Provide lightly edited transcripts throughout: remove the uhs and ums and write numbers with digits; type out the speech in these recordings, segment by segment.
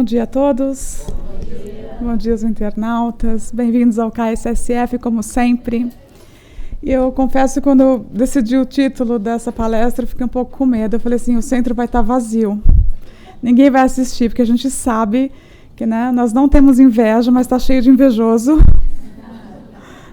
Bom dia a todos. Bom dia aos internautas. Bem-vindos ao KSSF, como sempre. E eu confesso que quando eu decidi o título dessa palestra, eu fiquei um pouco com medo. Eu falei assim, o centro vai estar vazio. Ninguém vai assistir, porque a gente sabe que, né, nós não temos inveja, mas está cheio de invejoso.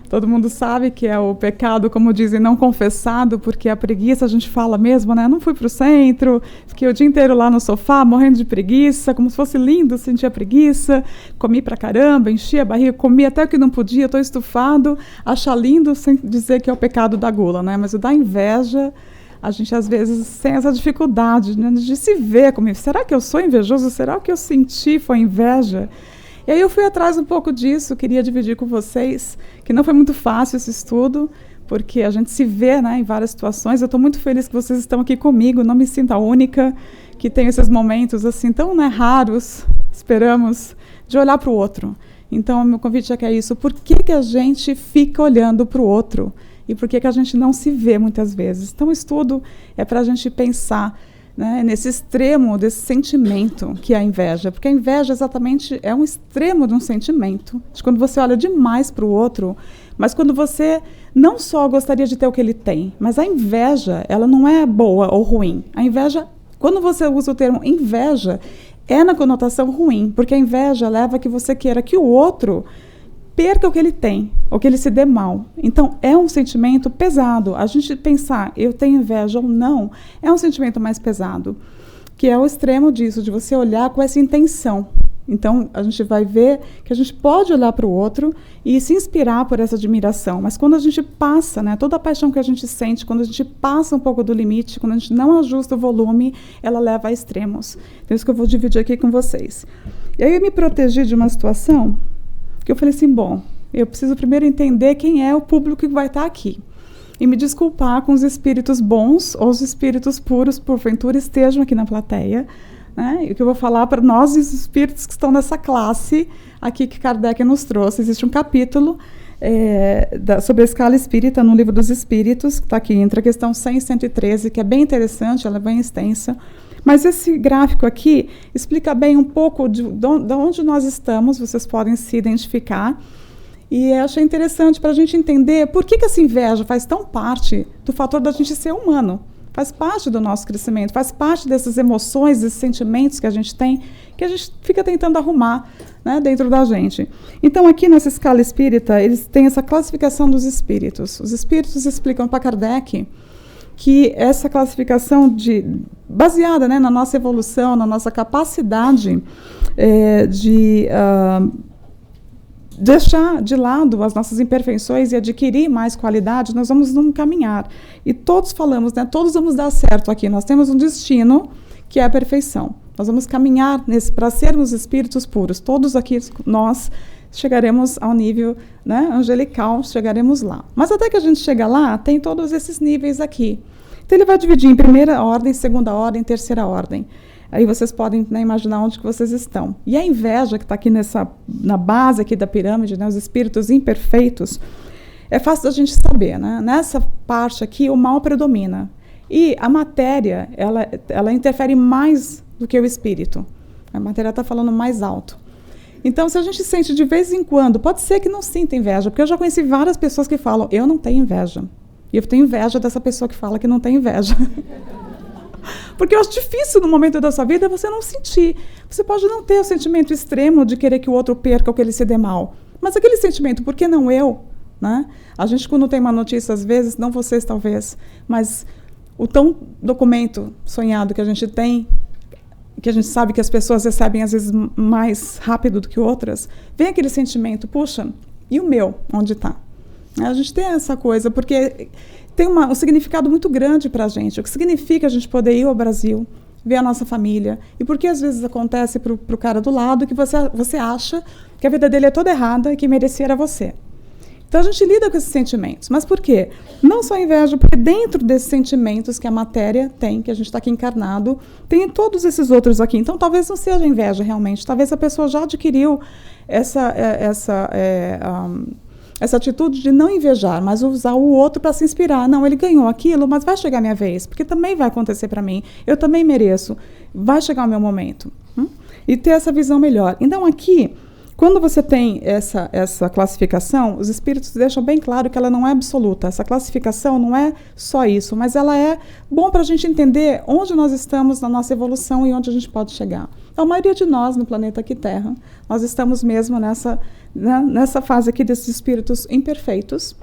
Todo mundo sabe que é o pecado, como dizem, não confessado, porque a preguiça a gente fala mesmo, né? Não fui para o centro, fiquei o dia inteiro lá no sofá, morrendo de preguiça, como se fosse lindo sentir a preguiça, comi pra caramba, enchi a barriga, comi até o que não podia, estou estufado, achar lindo sem dizer que é o pecado da gula, né? Mas o da inveja, a gente às vezes tem essa dificuldade, né, de se ver comigo. Será que eu sou invejoso? Será que eu senti foi inveja? E aí eu fui atrás um pouco disso, queria dividir com vocês, que não foi muito fácil esse estudo, porque a gente se vê, né, em várias situações. Eu estou muito feliz que vocês estão aqui comigo, não me sinto a única que tem esses momentos assim tão, né, raros, esperamos, de olhar para o outro. Então, meu convite é que é isso. Por que a gente fica olhando para o outro? E por que a gente não se vê muitas vezes? Então, o estudo é para a gente pensar, né, nesse extremo desse sentimento que é a inveja, porque a inveja exatamente é um extremo de um sentimento, de quando você olha demais para o outro, mas quando você não só gostaria de ter o que ele tem, mas a inveja, ela não é boa ou ruim. A inveja, quando você usa o termo inveja, é na conotação ruim, porque a inveja leva a que você queira que o outro perca o que ele tem, ou que ele se dê mal. Então, é um sentimento pesado. A gente pensar, eu tenho inveja ou não, é um sentimento mais pesado, que é o extremo disso, de você olhar com essa intenção. Então, a gente vai ver que a gente pode olhar para o outro e se inspirar por essa admiração, mas quando a gente passa, né, toda a paixão que a gente sente, quando a gente passa um pouco do limite, quando a gente não ajusta o volume, ela leva a extremos. Então, isso que eu vou dividir aqui com vocês. E aí eu me protegi de uma situação que eu falei assim, bom, eu preciso primeiro entender quem é o público que vai estar aqui. E me desculpar com os espíritos bons ou os espíritos puros, porventura, estejam aqui na plateia. Né? E o que eu vou falar para nós e os espíritos que estão nessa classe aqui que Kardec nos trouxe. Existe um capítulo sobre a escala espírita no Livro dos Espíritos, que está aqui entre a questão 100 e 113, que é bem interessante, ela é bem extensa. Mas esse gráfico aqui explica bem um pouco de onde nós estamos, vocês podem se identificar. E eu achei interessante para a gente entender por que essa inveja faz tão parte do fator da gente ser humano. Faz parte do nosso crescimento, faz parte dessas emoções, desses sentimentos que a gente tem, que a gente fica tentando arrumar, né, dentro da gente. Então, aqui nessa escala espírita, eles têm essa classificação dos espíritos. Os espíritos explicam para Kardec que essa classificação baseada, né, na nossa evolução, na nossa capacidade de deixar de lado as nossas imperfeições e adquirir mais qualidade, nós vamos num caminhar. E todos falamos, né, todos vamos dar certo aqui. Nós temos um destino que é a perfeição. Nós vamos caminhar para sermos espíritos puros. Todos aqui, nós chegaremos ao nível, né, angelical, chegaremos lá. Mas até que a gente chega lá, tem todos esses níveis aqui. Então ele vai dividir em primeira ordem, segunda ordem, terceira ordem. Aí vocês podem, né, imaginar onde que vocês estão. E a inveja, que está aqui na base aqui da pirâmide, né, os espíritos imperfeitos, é fácil da gente saber. Né? Nessa parte aqui, o mal predomina. E a matéria, ela interfere mais do que o espírito. A matéria está falando mais alto. Então, se a gente sente de vez em quando, pode ser que não sinta inveja, porque eu já conheci várias pessoas que falam, eu não tenho inveja. E eu tenho inveja dessa pessoa que fala que não tem inveja. Porque eu acho difícil no momento da sua vida você não sentir. Você pode não ter o sentimento extremo de querer que o outro perca ou que ele se dê mal. Mas aquele sentimento, por que não eu? Né? A gente, quando tem uma notícia, às vezes, não vocês talvez, mas o tão documento sonhado que a gente tem, que a gente sabe que as pessoas recebem às vezes mais rápido do que outras, vem aquele sentimento, puxa, e o meu, onde está? A gente tem essa coisa, porque tem um significado muito grande para a gente. O que significa a gente poder ir ao Brasil, ver a nossa família, e por que às vezes acontece para o cara do lado que você acha que a vida dele é toda errada e que merecia era você. Então a gente lida com esses sentimentos. Mas por quê? Não só a inveja, porque dentro desses sentimentos que a matéria tem, que a gente está aqui encarnado, tem todos esses outros aqui. Então talvez não seja inveja realmente. Talvez a pessoa já adquiriu essa atitude de não invejar, mas usar o outro para se inspirar. Não, ele ganhou aquilo, mas vai chegar a minha vez, porque também vai acontecer para mim. Eu também mereço. Vai chegar o meu momento. e ter essa visão melhor. Então, aqui, quando você tem essa classificação, os espíritos deixam bem claro que ela não é absoluta. Essa classificação não é só isso, mas ela é bom para a gente entender onde nós estamos na nossa evolução e onde a gente pode chegar. Então, a maioria de nós no planeta aqui Terra, nós estamos mesmo nessa fase aqui desses espíritos imperfeitos.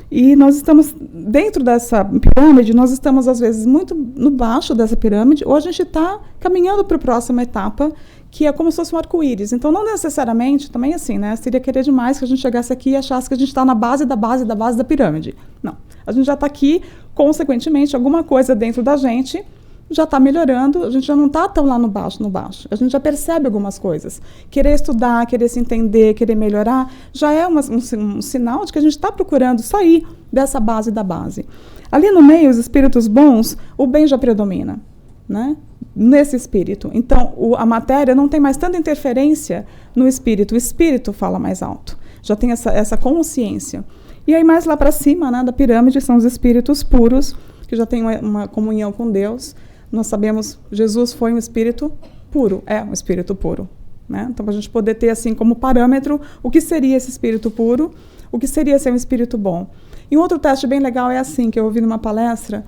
E nós estamos dentro dessa pirâmide, nós estamos às vezes muito no baixo dessa pirâmide, ou a gente está caminhando para a próxima etapa, que é como se fosse um arco-íris. Então, não necessariamente, também assim, né? Seria querer demais que a gente chegasse aqui e achasse que a gente está na base da pirâmide. Não. A gente já está aqui, consequentemente, alguma coisa dentro da gente já está melhorando, a gente já não está tão lá no baixo. A gente já percebe algumas coisas. Querer estudar, querer se entender, querer melhorar, já é um sinal de que a gente está procurando sair dessa base da base. Ali no meio, os espíritos bons, o bem já predomina, né? Nesse espírito. Então, a matéria não tem mais tanta interferência no espírito. O espírito fala mais alto. Já tem essa consciência. E aí, mais lá para cima, né, da pirâmide, são os espíritos puros, que já têm uma comunhão com Deus. Nós sabemos, Jesus foi um espírito puro, é um espírito puro, né? Então, para a gente poder ter assim como parâmetro o que seria esse espírito puro, o que seria ser um espírito bom. E um outro teste bem legal é assim, que eu ouvi numa palestra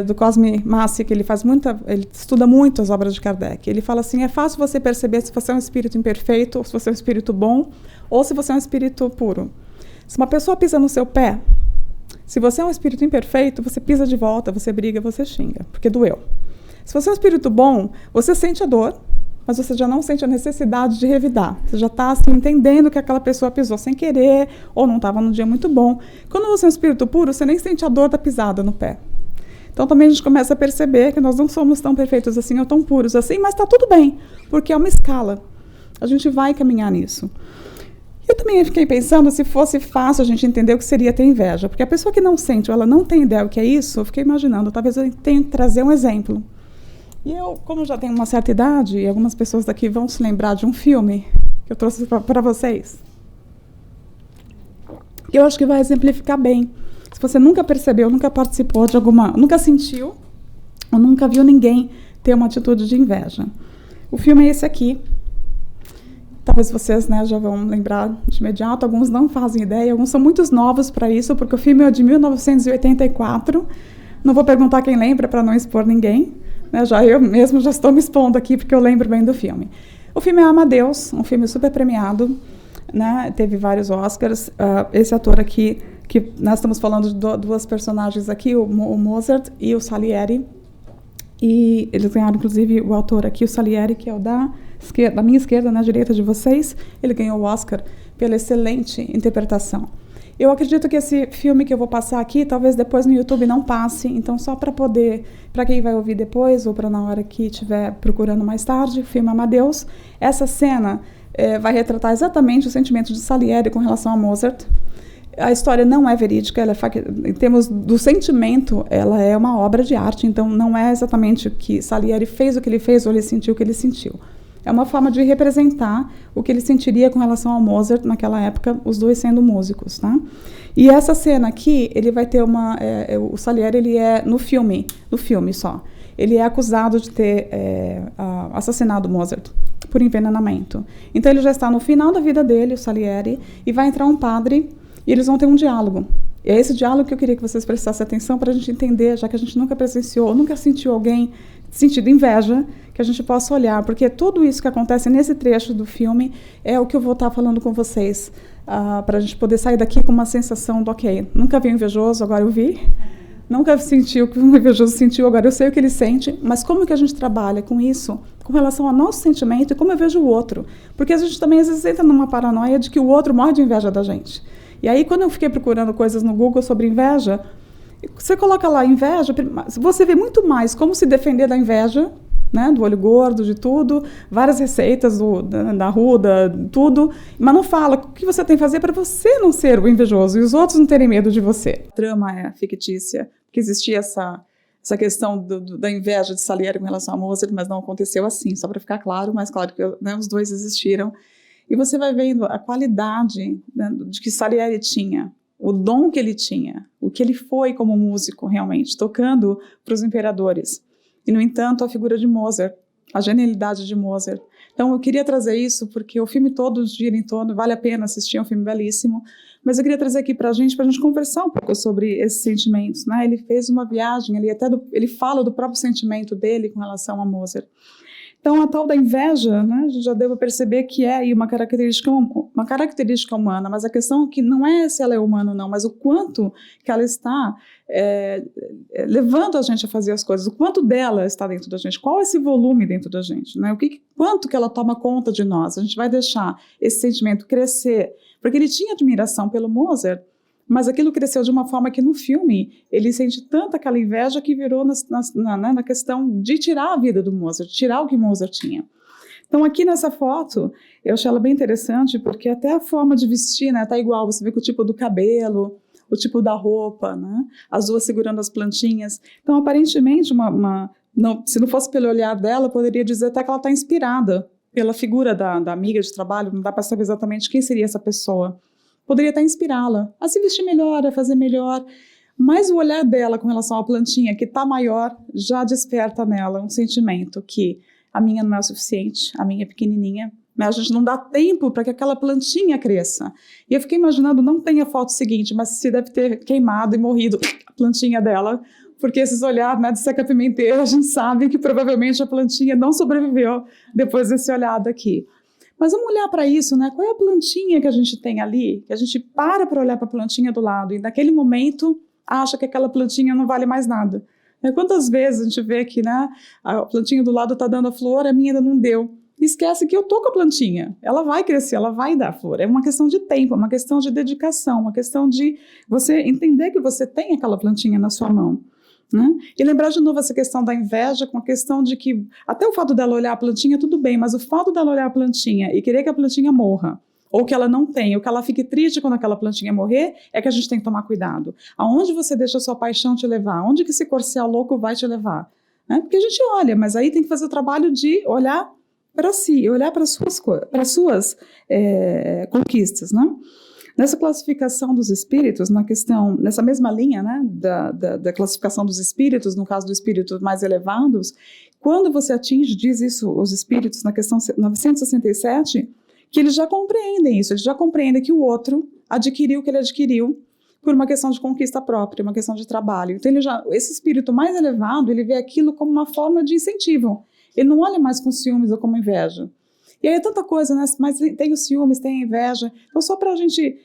do Cosme Massi, que ele estuda muito as obras de Kardec. Ele fala assim, é fácil você perceber se você é um espírito imperfeito, ou se você é um espírito bom, ou se você é um espírito puro. Se uma pessoa pisa no seu pé, se você é um espírito imperfeito, você pisa de volta, você briga, você xinga, porque doeu. Se você é um espírito bom, você sente a dor, mas você já não sente a necessidade de revidar. Você já está assim, entendendo que aquela pessoa pisou sem querer, ou não estava num dia muito bom. Quando você é um espírito puro, você nem sente a dor da pisada no pé. Então também a gente começa a perceber que nós não somos tão perfeitos assim, ou tão puros assim, mas está tudo bem, porque é uma escala. A gente vai caminhar nisso. Eu também fiquei pensando se fosse fácil a gente entender o que seria ter inveja, porque a pessoa que não sente ou ela não tem ideia do que é isso, eu fiquei imaginando, talvez eu tenha que trazer um exemplo. E eu, como já tenho uma certa idade, e algumas pessoas daqui vão se lembrar de um filme que eu trouxe para vocês, que eu acho que vai exemplificar bem. Se você nunca percebeu, nunca participou de nunca sentiu, ou nunca viu ninguém ter uma atitude de inveja. O filme é esse aqui. Talvez vocês, né, já vão lembrar de imediato, alguns não fazem ideia, alguns são muito novos para isso, porque o filme é de 1984. Não vou perguntar quem lembra para não expor ninguém, né, eu mesmo já estou me expondo aqui porque eu lembro bem do filme. O filme é Amadeus, um filme super premiado, né, teve vários Oscars. Esse ator aqui, que nós estamos falando de duas personagens aqui, o Mozart e o Salieri, e eles ganharam, inclusive, o autor aqui, o Salieri, que é o da minha esquerda, na direita de vocês, ele ganhou o Oscar pela excelente interpretação. Eu acredito que esse filme que eu vou passar aqui, talvez depois no YouTube não passe, então só para quem vai ouvir depois, ou para na hora que estiver procurando mais tarde, o filme Amadeus, essa cena vai retratar exatamente o sentimento de Salieri com relação a Mozart. A história não é verídica, em termos do sentimento, ela é uma obra de arte, então não é exatamente o que Salieri fez o que ele fez ou ele sentiu o que ele sentiu. É uma forma de representar o que ele sentiria com relação ao Mozart naquela época, os dois sendo músicos, tá? E essa cena aqui, ele vai ter o Salieri, ele é no filme só, ele é acusado de ter assassinado Mozart por envenenamento. Então ele já está no final da vida dele, o Salieri, e vai entrar um padre e eles vão ter um diálogo. E é esse diálogo que eu queria que vocês prestassem atenção para a gente entender, já que a gente nunca presenciou, nunca sentiu alguém sentido inveja, que a gente possa olhar, porque tudo isso que acontece nesse trecho do filme é o que eu vou estar falando com vocês, para a gente poder sair daqui com uma sensação do ok, nunca vi um invejoso, agora eu vi, nunca senti o que um invejoso sentiu, agora eu sei o que ele sente, mas como que a gente trabalha com isso, com relação ao nosso sentimento e como eu vejo o outro, porque a gente também às vezes entra numa paranoia de que o outro morre de inveja da gente. E aí, quando eu fiquei procurando coisas no Google sobre inveja, você coloca lá inveja, você vê muito mais como se defender da inveja, né, do olho gordo, de tudo, várias receitas da Ruda, tudo, mas não fala o que você tem que fazer para você não ser o invejoso e os outros não terem medo de você. A trama é fictícia, porque existia essa questão da inveja de Salieri com relação a Mozart, mas não aconteceu assim, só para ficar claro, mas claro que os dois existiram. E você vai vendo a qualidade, né, de que Salieri tinha, o dom que ele tinha, o que ele foi como músico realmente, tocando para os imperadores. E, no entanto, a figura de Mozart, a genialidade de Mozart. Então eu queria trazer isso porque o filme todo gira em torno, vale a pena assistir, é um filme belíssimo, mas eu queria trazer aqui para a gente conversar um pouco sobre esses sentimentos, né? Ele fez uma viagem, ele fala do próprio sentimento dele com relação a Mozart. Então, a tal da inveja, né, a gente já deu para perceber que é aí uma característica humana, mas a questão é que não é se ela é humana ou não, mas o quanto que ela está levando a gente a fazer as coisas, o quanto dela está dentro da gente, qual é esse volume dentro da gente, né? Quanto que ela toma conta de nós, a gente vai deixar esse sentimento crescer, porque ele tinha admiração pelo Mozart, mas aquilo cresceu de uma forma que no filme ele sente tanta aquela inveja que virou na questão de tirar a vida do Mozart, tirar o que Mozart tinha. Então aqui nessa foto, eu achei ela bem interessante, porque até a forma de vestir, né, tá igual, você vê que o tipo do cabelo, o tipo da roupa, né, as duas segurando as plantinhas. Então aparentemente, se não fosse pelo olhar dela, poderia dizer até que ela está inspirada pela figura da amiga de trabalho, não dá para saber exatamente quem seria essa pessoa. Poderia até inspirá-la a se vestir melhor, a fazer melhor, mas o olhar dela com relação à plantinha, que está maior, já desperta nela um sentimento que a minha não é o suficiente, a minha é pequenininha, mas a gente não dá tempo para que aquela plantinha cresça. E eu fiquei imaginando, não tem a foto seguinte, mas se deve ter queimado e morrido a plantinha dela, porque esses olhares, né, de seca-pimenteira, a gente sabe que provavelmente a plantinha não sobreviveu depois desse olhado aqui. Mas vamos olhar para isso, né? Qual é a plantinha que a gente tem ali? Que a gente para olhar para a plantinha do lado e naquele momento acha que aquela plantinha não vale mais nada. Quantas vezes a gente vê que, né, a plantinha do lado está dando a flor, a minha ainda não deu. Esquece que eu tô com a plantinha. Ela vai crescer, ela vai dar flor. É uma questão de tempo, é uma questão de dedicação, uma questão de você entender que você tem aquela plantinha na sua mão. Né? E lembrar de novo essa questão da inveja com a questão de que até o fato dela olhar a plantinha tudo bem, mas o fato dela olhar a plantinha e querer que a plantinha morra, ou que ela não tenha, ou que ela fique triste quando aquela plantinha morrer, é que a gente tem que tomar cuidado. Aonde você deixa a sua paixão te levar? Onde que esse corcel louco vai te levar? Né? Porque a gente olha, mas aí tem que fazer o trabalho de olhar para si, olhar para as suas conquistas, né? Nessa classificação dos espíritos, nessa mesma linha, né, da classificação dos espíritos, no caso dos espíritos mais elevados, quando você atinge, diz isso os espíritos na questão 967, que eles já compreendem isso, eles já compreendem que o outro adquiriu o que ele adquiriu por uma questão de conquista própria, uma questão de trabalho. Então esse espírito mais elevado, ele vê aquilo como uma forma de incentivo. Ele não olha mais com ciúmes ou como inveja. E aí é tanta coisa, né? Mas tem os ciúmes, tem a inveja. Então, só para a gente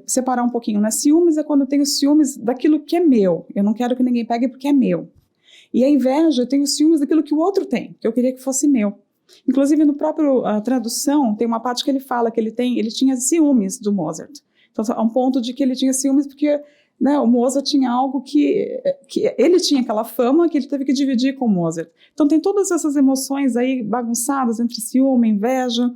separar um pouquinho, né? Ciúmes é quando eu tenho ciúmes daquilo que é meu. Eu não quero que ninguém pegue porque é meu. E a inveja, eu tenho ciúmes daquilo que o outro tem, que eu queria que fosse meu. Inclusive, no próprio tradução, tem uma parte que ele fala que ele tinha ciúmes do Mozart. Então, a um ponto de que ele tinha ciúmes porque, né, o Mozart tinha algo que ele tinha aquela fama que ele teve que dividir com o Mozart. Então tem todas essas emoções aí bagunçadas entre ciúme, inveja,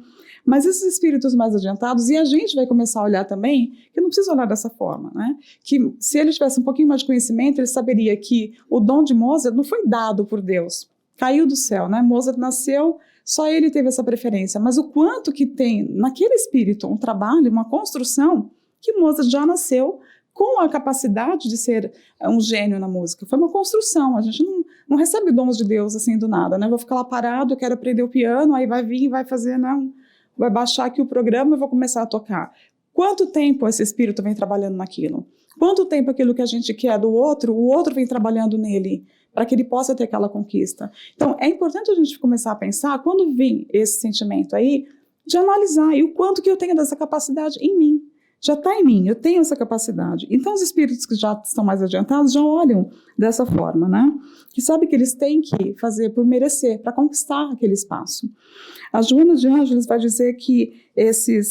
mas esses espíritos mais adiantados, e a gente vai começar a olhar também, que não precisa olhar dessa forma, né? Que se ele tivesse um pouquinho mais de conhecimento, ele saberia que o dom de Mozart não foi dado por Deus, caiu do céu, né? Mozart nasceu, só ele teve essa preferência, mas o quanto que tem naquele espírito um trabalho, uma construção, que Mozart já nasceu com a capacidade de ser um gênio na música. Foi uma construção, a gente não recebe dons de Deus assim do nada, né? Vou ficar lá parado, eu quero aprender o piano, aí vai vir e vai fazer, né? Vai baixar aqui o programa e vou começar a tocar. Quanto tempo esse espírito vem trabalhando naquilo? Quanto tempo aquilo que a gente quer do outro, o outro vem trabalhando nele, para que ele possa ter aquela conquista? Então, é importante a gente começar a pensar, quando vir esse sentimento aí, de analisar, e o quanto que eu tenho dessa capacidade em mim. Já está em mim, eu tenho essa capacidade. Então, os espíritos que já estão mais adiantados já olham dessa forma, né? Que sabem que eles têm que fazer por merecer, para conquistar aquele espaço. A Joana de Ângeles vai dizer que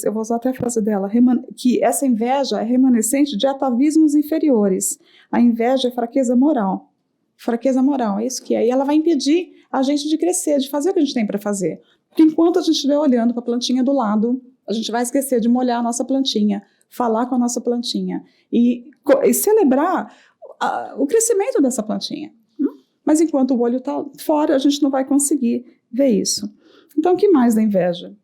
eu vou usar até a frase dela, que essa inveja é remanescente de atavismos inferiores. A inveja é fraqueza moral. Fraqueza moral, é isso que é. E ela vai impedir a gente de crescer, de fazer o que a gente tem para fazer. Porque enquanto a gente estiver olhando para a plantinha do lado, a gente vai esquecer de molhar a nossa plantinha, falar com a nossa plantinha e celebrar o crescimento dessa plantinha. Mas enquanto o olho está fora, a gente não vai conseguir ver isso. Então, o que mais da inveja?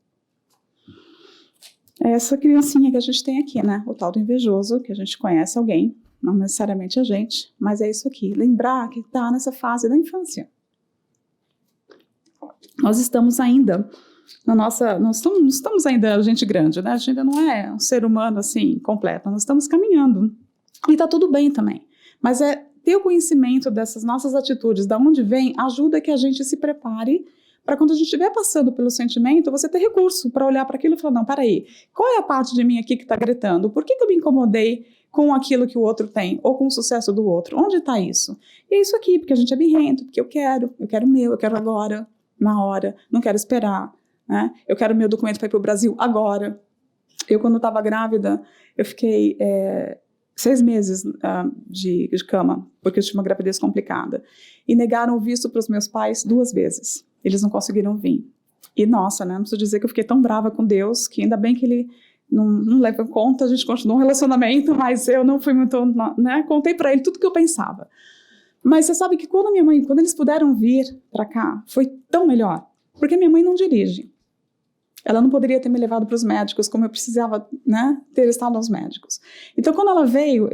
É essa criancinha que a gente tem aqui, né? O tal do invejoso, que a gente conhece alguém, não necessariamente a gente, mas é isso aqui. Lembrar que está nessa fase da infância. nós estamos ainda nós estamos ainda gente grande, né? A gente ainda não é um ser humano assim completo, nós estamos caminhando e tá tudo bem também, mas ter o conhecimento dessas nossas atitudes, da onde vem, ajuda que a gente se prepare para quando a gente estiver passando pelo sentimento, você ter recurso para olhar para aquilo e falar, não, peraí, qual é a parte de mim aqui que está gritando? Por que eu me incomodei com aquilo que o outro tem, ou com o sucesso do outro? Onde está isso? E é isso aqui, porque a gente é birrento, porque eu quero o meu, eu quero agora, na hora, não quero esperar, né? Eu quero meu documento para ir para o Brasil agora. Eu, quando estava grávida, eu fiquei 6 meses de cama, porque eu tive uma gravidez complicada. E negaram o visto para os meus pais 2 vezes. Eles não conseguiram vir. E nossa, né? Não preciso dizer que eu fiquei tão brava com Deus, que ainda bem que ele não leva em conta, a gente continuou um relacionamento, mas eu não fui muito, né? Contei para ele tudo que eu pensava. Mas você sabe que quando eles puderam vir para cá, foi tão melhor. Porque minha mãe não dirige. Ela não poderia ter me levado para os médicos como eu precisava, né, ter estado aos médicos. Então, quando ela veio,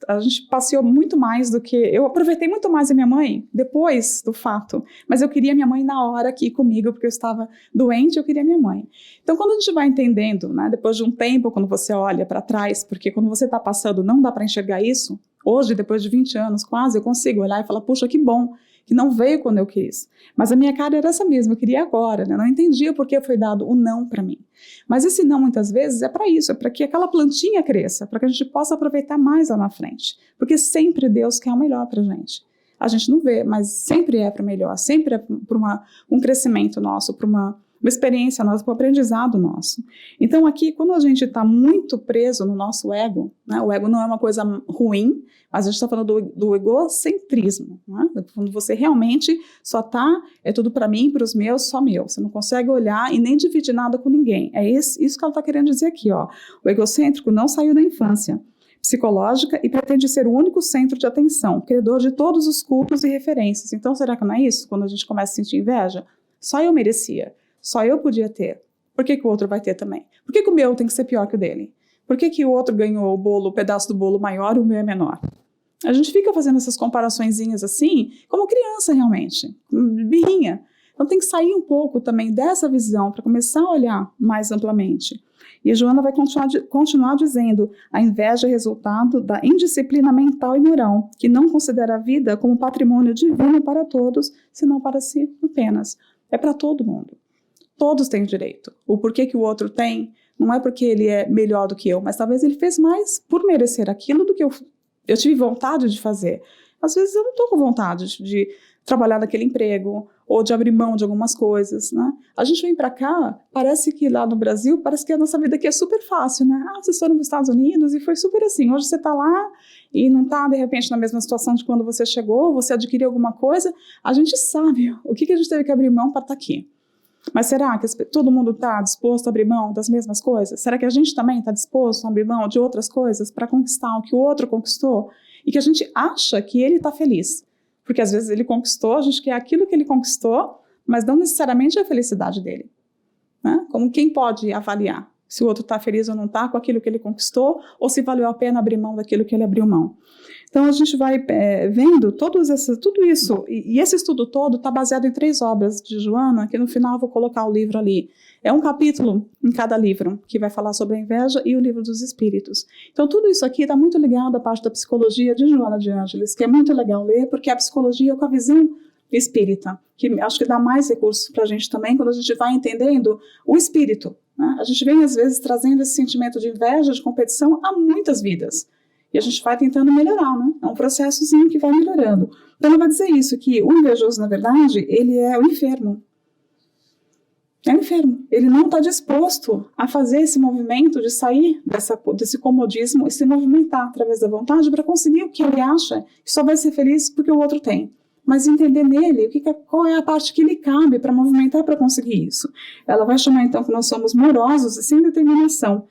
a gente passeou muito mais do que... Eu aproveitei muito mais a minha mãe depois do fato, mas eu queria minha mãe na hora aqui comigo, porque eu estava doente e eu queria minha mãe. Então, quando a gente vai entendendo, né, depois de um tempo, quando você olha para trás, porque quando você está passando não dá para enxergar isso, hoje, depois de 20 anos quase, eu consigo olhar e falar, puxa, que bom, que não veio quando eu quis. Mas a minha cara era essa mesma, eu queria agora, né? Eu não entendia por que foi dado o não para mim. Mas esse não, muitas vezes, é para isso, é para que aquela plantinha cresça, para que a gente possa aproveitar mais lá na frente. Porque sempre Deus quer o melhor para a gente. A gente não vê, mas sempre é para o melhor, sempre é para um crescimento nosso, para uma experiência nossa, para um aprendizado nosso. Então aqui, quando a gente está muito preso no nosso ego, né, o ego não é uma coisa ruim, mas a gente está falando do egocentrismo, né, quando você realmente só está, é tudo para mim, para os meus, só meu. Você não consegue olhar e nem dividir nada com ninguém. É isso que ela está querendo dizer aqui, ó. O egocêntrico não saiu da infância psicológica e pretende ser o único centro de atenção, credor de todos os cultos e referências. Então, será que não é isso? Quando a gente começa a sentir inveja, só eu merecia. Só eu podia ter. Por que o outro vai ter também? Por que o meu tem que ser pior que o dele? Por que o outro ganhou o pedaço do bolo maior e o meu é menor? A gente fica fazendo essas comparaçõezinhas assim, como criança realmente, birrinha. Então tem que sair um pouco também dessa visão para começar a olhar mais amplamente. E a Joana vai continuar dizendo, a inveja é resultado da indisciplina mental e moral, que não considera a vida como patrimônio divino para todos, senão para si apenas. É para todo mundo. Todos têm direito. O porquê que o outro tem, não é porque ele é melhor do que eu, mas talvez ele fez mais por merecer aquilo do que eu tive vontade de fazer. Às vezes eu não estou com vontade de trabalhar naquele emprego, ou de abrir mão de algumas coisas, né? A gente vem para cá, parece que lá no Brasil, parece que a nossa vida aqui é super fácil, né? Vocês foram para os Estados Unidos e foi super assim. Hoje você está lá e não está, de repente, na mesma situação de quando você chegou, você adquiriu alguma coisa. A gente sabe o que a gente teve que abrir mão para estar aqui. Mas será que todo mundo está disposto a abrir mão das mesmas coisas? Será que a gente também está disposto a abrir mão de outras coisas para conquistar o que o outro conquistou? E que a gente acha que ele está feliz. Porque às vezes ele conquistou, a gente quer aquilo que ele conquistou, mas não necessariamente a felicidade dele. Né? Como quem pode avaliar se o outro está feliz ou não está com aquilo que ele conquistou, ou se valeu a pena abrir mão daquilo que ele abriu mão. Então a gente vai vendo tudo isso, e esse estudo todo está baseado em 3 obras de Joana, que no final eu vou colocar o livro ali. É um capítulo em cada livro, que vai falar sobre a inveja e o livro dos espíritos. Então tudo isso aqui está muito ligado à parte da psicologia de Joana de Ângeles, que é muito legal ler, porque a psicologia é com a visão espírita, que acho que dá mais recursos para a gente também, quando a gente vai entendendo o espírito. Né? A gente vem às vezes trazendo esse sentimento de inveja, de competição a muitas vidas. E a gente vai tentando melhorar, né? É um processozinho que vai melhorando. Então, ela vai dizer isso, que o invejoso, na verdade, ele é o enfermo. É o enfermo. Ele não está disposto a fazer esse movimento de sair desse comodismo e se movimentar através da vontade para conseguir o que ele acha que só vai ser feliz porque o outro tem. Mas entender nele qual é a parte que lhe cabe para movimentar para conseguir isso. Ela vai chamar, então, que nós somos morosos e sem determinação.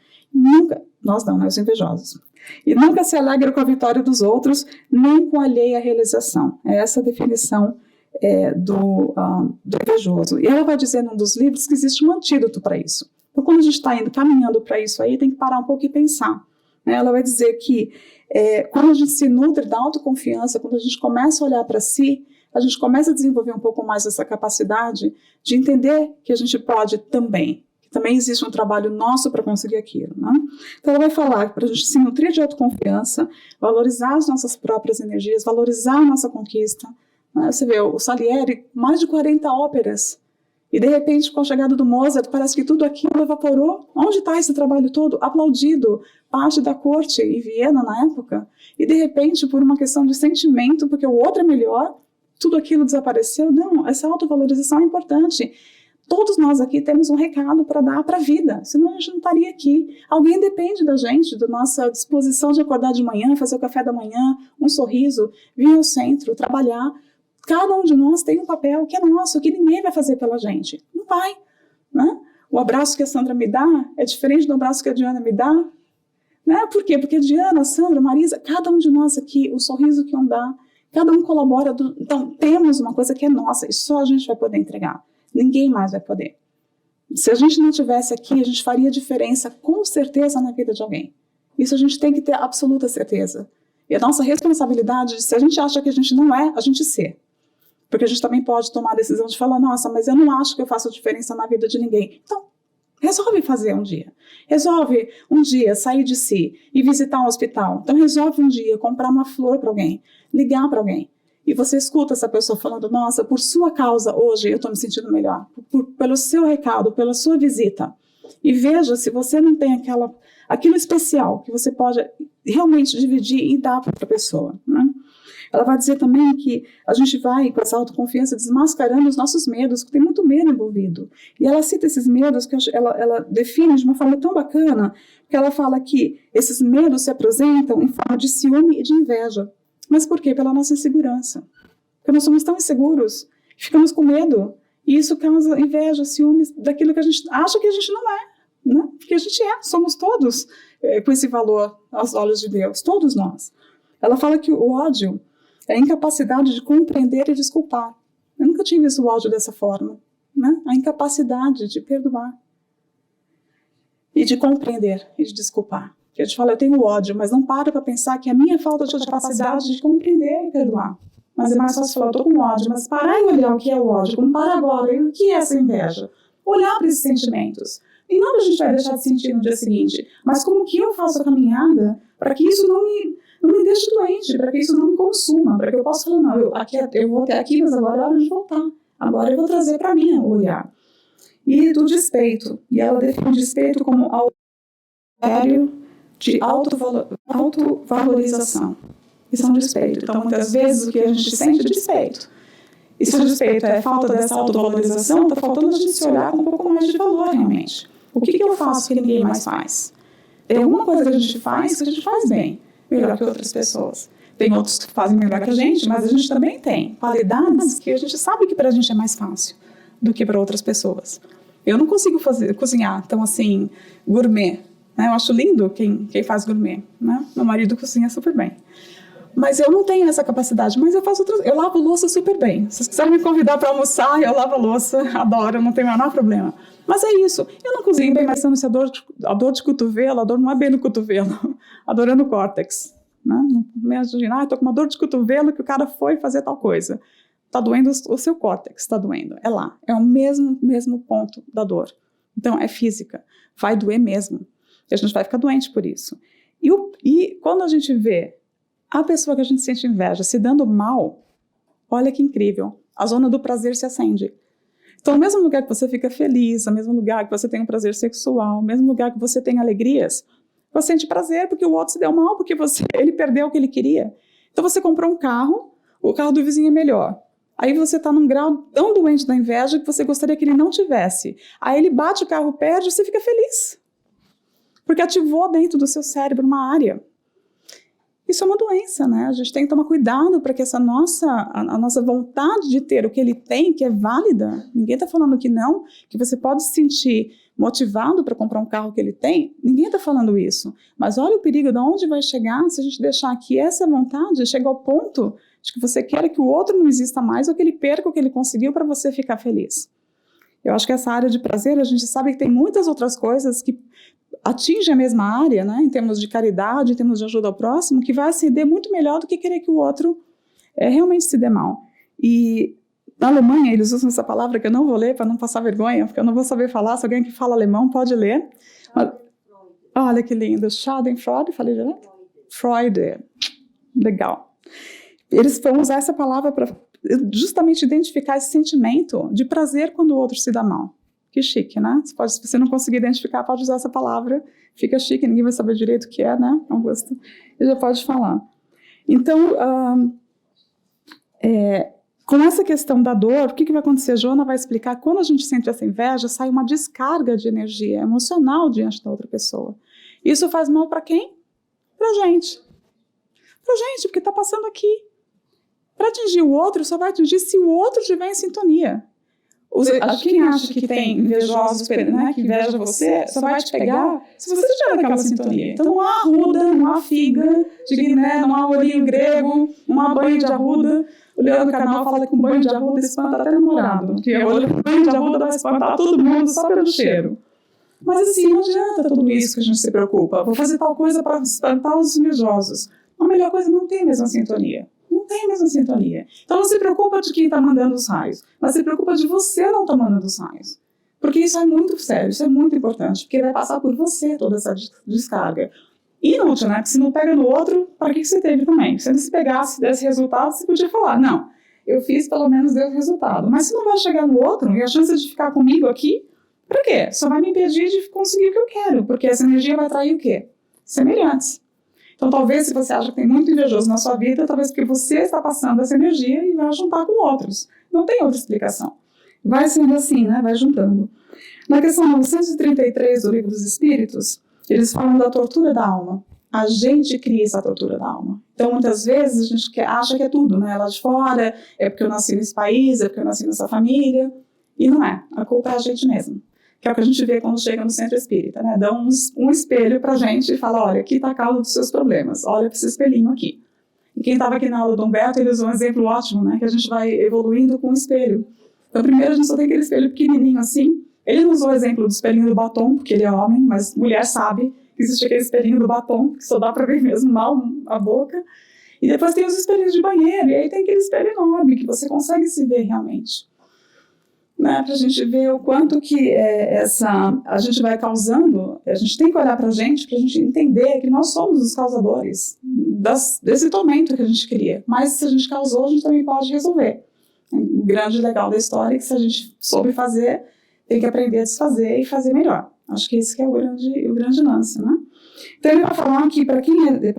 Nós não, os invejosos. E nunca se alegra com a vitória dos outros, nem com a alheia realização. É essa a definição do invejoso. E ela vai dizer num dos livros que existe um antídoto para isso. Então, quando a gente está caminhando para isso aí, tem que parar um pouco e pensar. Ela vai dizer que Quando a gente se nutre da autoconfiança, quando a gente começa a olhar para si, a gente começa a desenvolver um pouco mais essa capacidade de entender que a gente pode também. Que também existe um trabalho nosso para conseguir aquilo. Né? Então, ela vai falar para a gente se nutrir de autoconfiança, valorizar as nossas próprias energias, valorizar a nossa conquista. Né? Você vê, o Salieri, mais de 40 óperas. E, de repente, com a chegada do Mozart, parece que tudo aquilo evaporou. Onde está esse trabalho todo? Aplaudido, parte da corte em Viena, na época. E, de repente, por uma questão de sentimento, porque o outro é melhor, tudo aquilo desapareceu. Não, essa autovalorização é importante. Todos nós aqui temos um recado para dar para a vida, senão a gente não estaria aqui. Alguém depende da gente, da nossa disposição de acordar de manhã, fazer o café da manhã, um sorriso, vir ao centro, trabalhar. Cada um de nós tem um papel que é nosso, que ninguém vai fazer pela gente. Não vai. Né? O abraço que a Sandra me dá é diferente do abraço que a Diana me dá. Né? Por quê? Porque a Diana, a Sandra, a Marisa, cada um de nós aqui, o sorriso que um dá, cada um colabora. Então, temos uma coisa que é nossa e só a gente vai poder entregar. Ninguém mais vai poder. Se a gente não estivesse aqui, a gente faria diferença com certeza na vida de alguém. Isso a gente tem que ter absoluta certeza. E a nossa responsabilidade, se a gente acha que a gente não é, a gente ser. Porque a gente também pode tomar a decisão de falar, nossa, mas eu não acho que eu faço diferença na vida de ninguém. Então, resolve fazer um dia. Resolve um dia sair de si e visitar um hospital. Então, resolve um dia comprar uma flor para alguém, ligar para alguém. E você escuta essa pessoa falando, nossa, por sua causa hoje eu estou me sentindo melhor. Pelo seu recado, pela sua visita. E veja se você não tem aquilo especial que você pode realmente dividir e dar para outra pessoa. Né? Ela vai dizer também que a gente vai, com essa autoconfiança, desmascarando os nossos medos, que tem muito medo envolvido. E ela cita esses medos, que ela define de uma forma tão bacana, que ela fala que esses medos se apresentam em forma de ciúme e de inveja. Mas por quê? Pela nossa insegurança. Porque nós somos tão inseguros, ficamos com medo. E isso causa inveja, ciúmes daquilo que a gente acha que a gente não é. Né? Porque a gente somos todos com esse valor aos olhos de Deus, todos nós. Ela fala que o ódio é a incapacidade de compreender e desculpar. Eu nunca tinha visto o ódio dessa forma. Né? A incapacidade de perdoar. E de compreender e de desculpar. Que a gente fala, eu tenho ódio, mas não para pensar que a minha falta de capacidade de compreender e perdoar. Mas é mais fácil falar, eu estou com ódio, mas parar e olhar o que é o ódio, como para agora, e o que é essa inveja? Olhar para esses sentimentos. E não que a gente vai deixar de sentir no dia seguinte, mas como que eu faço a caminhada para que isso não me deixe doente, para que isso não me consuma, para que eu possa falar, não, eu vou até aqui, mas agora é hora de voltar. Agora eu vou trazer para mim o olhar. E do despeito. E ela define o despeito como critério de autovalorização. Isso é um despeito. Então, muitas vezes, o que a gente sente é despeito. E se o despeito é falta dessa autovalorização, está faltando a gente se olhar com um pouco mais de valor, realmente. O que eu faço que ninguém mais faz? Tem alguma coisa que a gente faz bem, melhor que outras pessoas. Tem outros que fazem melhor que a gente, mas a gente também tem qualidades que a gente sabe que para a gente é mais fácil do que para outras pessoas. Eu não consigo cozinhar tão assim, gourmet. Né? Eu acho lindo quem faz gourmet. Né? Meu marido cozinha super bem. Mas eu não tenho essa capacidade. Mas eu lavo louça super bem. Se vocês quiserem me convidar para almoçar, eu lavo a louça. Adoro, não tenho o menor problema. Mas é isso. Eu não cozinho bem, mas sendo a dor de cotovelo, a dor não é bem no cotovelo. A dor é no córtex. Né? Não me imagina, estou com uma dor de cotovelo que o cara foi fazer tal coisa. Está doendo o seu córtex, está doendo. É lá. É o mesmo ponto da dor. Então, é física. Vai doer mesmo. E a gente vai ficar doente por isso. E quando a gente vê a pessoa que a gente sente inveja se dando mal, olha que incrível. A zona do prazer se acende. Então, no mesmo lugar que você fica feliz, no mesmo lugar que você tem um prazer sexual, no mesmo lugar que você tem alegrias, você sente prazer porque o outro se deu mal, porque ele perdeu o que ele queria. Então, você comprou um carro, o carro do vizinho é melhor. Aí você está num grau tão doente da inveja que você gostaria que ele não tivesse. Aí ele bate o carro, perde, você fica feliz. Porque ativou dentro do seu cérebro uma área. Isso é uma doença, né? A gente tem que tomar cuidado para que a nossa vontade de ter o que ele tem, que é válida, ninguém está falando que não, que você pode se sentir motivado para comprar um carro que ele tem, ninguém está falando isso. Mas olha o perigo de onde vai chegar se a gente deixar que essa vontade chegue ao ponto de que você quer que o outro não exista mais ou que ele perca o que ele conseguiu para você ficar feliz. Eu acho que essa área de prazer, a gente sabe que tem muitas outras coisas que atinge a mesma área, né, em termos de caridade, em termos de ajuda ao próximo, que vai ascender muito melhor do que querer que o outro realmente se dê mal. E na Alemanha, eles usam essa palavra que eu não vou ler para não passar vergonha, porque eu não vou saber falar. Se alguém que fala alemão pode ler. Mas, olha que lindo. Schadenfreude, falei direto? Freude. Legal. Eles vão usar essa palavra para justamente identificar esse sentimento de prazer quando o outro se dá mal. Que chique, né? Se você não conseguir identificar, pode usar essa palavra. Fica chique, ninguém vai saber direito o que é, né, Augusto? E já pode falar. Então, com essa questão da dor, o que vai acontecer? Joana vai explicar, quando a gente sente essa inveja, sai uma descarga de energia emocional diante da outra pessoa. Isso faz mal para quem? Pra gente. Pra gente, porque está passando aqui. Para atingir o outro, só vai atingir se o outro estiver em sintonia. Quem acha que tem invejosos, né, que inveja você, só vai te pegar se você estiver naquela sintonia. Então não há arruda, não há figa de Guiné, não há olhinho grego, não há banho de arruda. O Leandro Carnal fala que um banho de arruda espanta até namorado, que o banho de arruda vai espantar todo mundo só pelo cheiro. Mas assim, não adianta tudo isso que a gente se preocupa. Vou fazer tal coisa para espantar os invejosos. A melhor coisa é não ter a mesma sintonia. Não tem a mesma sintonia. Então não se preocupa de quem está mandando os raios, mas se preocupa de você não estar mandando os raios. Porque isso é muito sério, isso é muito importante, porque vai passar por você toda essa descarga. Inútil, né? Porque se não pega no outro, para que você teve também? Se se pegasse, desse resultado, você podia falar, não, eu fiz, pelo menos deu resultado. Mas se não vai chegar no outro, e a chance de ficar comigo aqui, para quê? Só vai me impedir de conseguir o que eu quero, porque essa energia vai atrair o quê? Semelhantes. Então, talvez, se você acha que tem muito invejoso na sua vida, talvez porque você está passando essa energia e vai juntar com outros. Não tem outra explicação. Vai sendo assim, né? Vai juntando. Na questão 933 do Livro dos Espíritos, eles falam da tortura da alma. A gente cria essa tortura da alma. Então, muitas vezes, a gente acha que é tudo, né? Lá de fora, é porque eu nasci nesse país, é porque eu nasci nessa família. E não é. A culpa é a gente mesmo. Que é o que a gente vê quando chega no centro espírita, né? Dá um espelho pra gente e fala, olha, aqui está a causa dos seus problemas, olha para esse espelhinho aqui. E quem estava aqui na aula do Humberto, ele usou um exemplo ótimo, né? Que a gente vai evoluindo com o espelho. Então, primeiro a gente só tem aquele espelho pequenininho assim. Ele não usou o exemplo do espelhinho do batom, porque ele é homem, mas mulher sabe que existe aquele espelhinho do batom, que só dá para ver mesmo mal a boca. E depois tem os espelhinhos de banheiro, e aí tem aquele espelho enorme, que você consegue se ver realmente. Né, para a gente ver o quanto que a gente vai causando, a gente tem que olhar para a gente entender que nós somos os causadores desse tormento que a gente cria. Mas se a gente causou, a gente também pode resolver. O grande legal da história é que se a gente soube fazer, tem que aprender a desfazer e fazer melhor. Acho que esse que é o grande lance, né? Então ele vai falar que para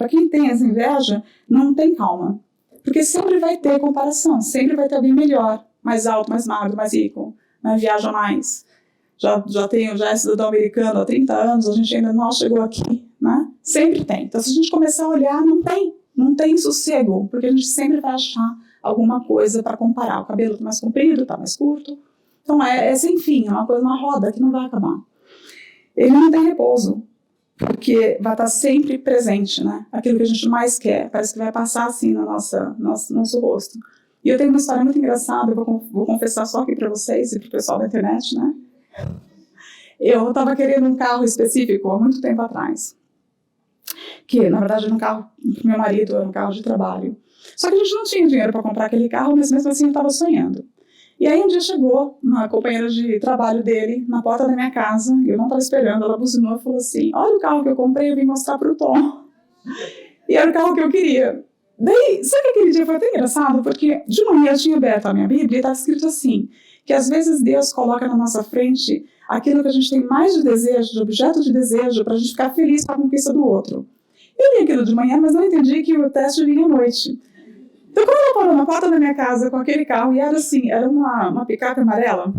quem tem essa inveja, não tem calma. Porque sempre vai ter comparação, sempre vai ter alguém melhor. Mais alto, mais magro, mais rico, né? Viaja mais. Já é cidadão americano há 30 anos, a gente ainda não chegou aqui, né? Sempre tem. Então, se a gente começar a olhar, não tem sossego, porque a gente sempre vai achar alguma coisa para comparar. O cabelo está mais comprido, está mais curto. Então, é sem fim, é uma coisa, uma roda que não vai acabar. Ele não tem repouso, porque vai estar sempre presente, né? Aquilo que a gente mais quer, parece que vai passar assim no nosso rosto. E eu tenho uma história muito engraçada, eu vou confessar só aqui para vocês e para o pessoal da internet, né? Eu estava querendo um carro específico há muito tempo atrás. Que, na verdade, era um carro do meu marido, era um carro de trabalho. Só que a gente não tinha dinheiro para comprar aquele carro, mas mesmo assim eu estava sonhando. E aí um dia chegou uma companheira de trabalho dele na porta da minha casa, e eu não estava esperando, ela buzinou e falou assim, olha o carro que eu comprei, eu vim mostrar para o Tom. E era o carro que eu queria. Daí, sabe que aquele dia foi até engraçado, porque de manhã eu tinha aberto a minha Bíblia e estava escrito assim, que às vezes Deus coloca na nossa frente aquilo que a gente tem mais de desejo, de objeto de desejo, para a gente ficar feliz com a conquista do outro. Eu li aquilo de manhã, mas não entendi que o teste vinha à noite. Então, quando ela parou na porta da minha casa com aquele carro, e era assim, era uma picape amarela,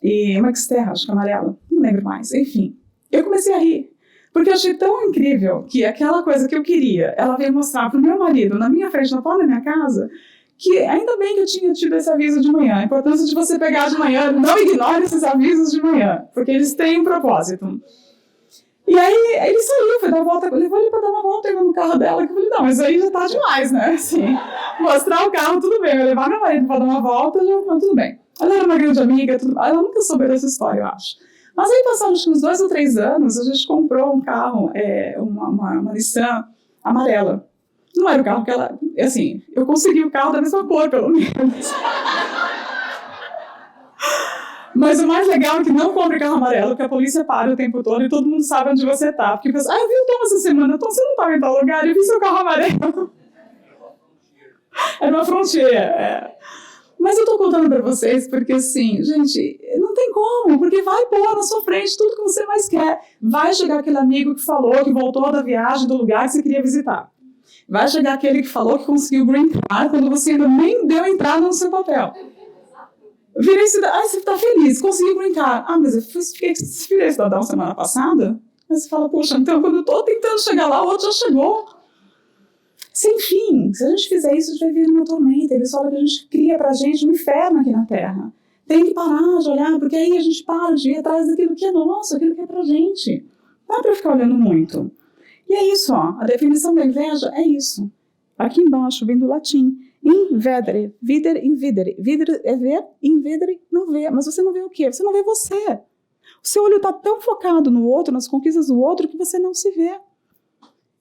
e uma Xterra, acho que amarela, não lembro mais, enfim. Eu comecei a rir. Porque eu achei tão incrível que aquela coisa que eu queria, ela veio mostrar para o meu marido, na minha frente, na porta da minha casa, que ainda bem que eu tinha tido esse aviso de manhã. A importância de você pegar de manhã, não ignore esses avisos de manhã, porque eles têm um propósito. E aí ele saiu, foi dar uma volta, levou ele para dar uma volta no carro dela, que eu falei, não, mas aí já tá demais, né? Assim, mostrar o carro, tudo bem, eu levar meu marido para dar uma volta, já, tudo bem. Ela era uma grande amiga, ela nunca soube dessa história, eu acho. Mas aí passaram acho que uns 2 ou 3 anos, a gente comprou um carro, uma Nissan amarela. Não era o carro que ela... Assim, eu consegui o carro da mesma cor, pelo menos. Mas o mais legal é que não compre carro amarelo, porque a polícia para o tempo todo e todo mundo sabe onde você tá. Porque pensa, eu vi o Tom essa semana, Tom, você não estava em tal lugar, eu vi seu carro amarelo. Era uma fronteira. Mas eu tô contando pra vocês porque, assim, gente, não tem como, porque vai pôr na sua frente tudo que você mais quer. Vai chegar aquele amigo que falou que voltou da viagem do lugar que você queria visitar. Vai chegar aquele que falou que conseguiu o green card quando você ainda nem deu entrada no seu papel. Virei cidadão, você tá feliz, conseguiu green card. Mas eu fiquei cidadão semana passada. Aí você fala, poxa, então quando eu tô tentando chegar lá, o outro já chegou. Sem fim, se a gente fizer isso, a gente vai vir numa tormenta. Eles falam que a gente cria pra gente um inferno aqui na Terra. Tem que parar de olhar, porque aí a gente para de ir atrás daquilo que é nosso, aquilo que é pra gente. Não dá pra ficar olhando muito. E é isso, ó. A definição da inveja é isso. Aqui embaixo vem do latim. Invedere, videre, invidere. Videre é ver, invedere não vê. Mas você não vê o quê? Você não vê você. O seu olho está tão focado no outro, nas conquistas do outro, que você não se vê.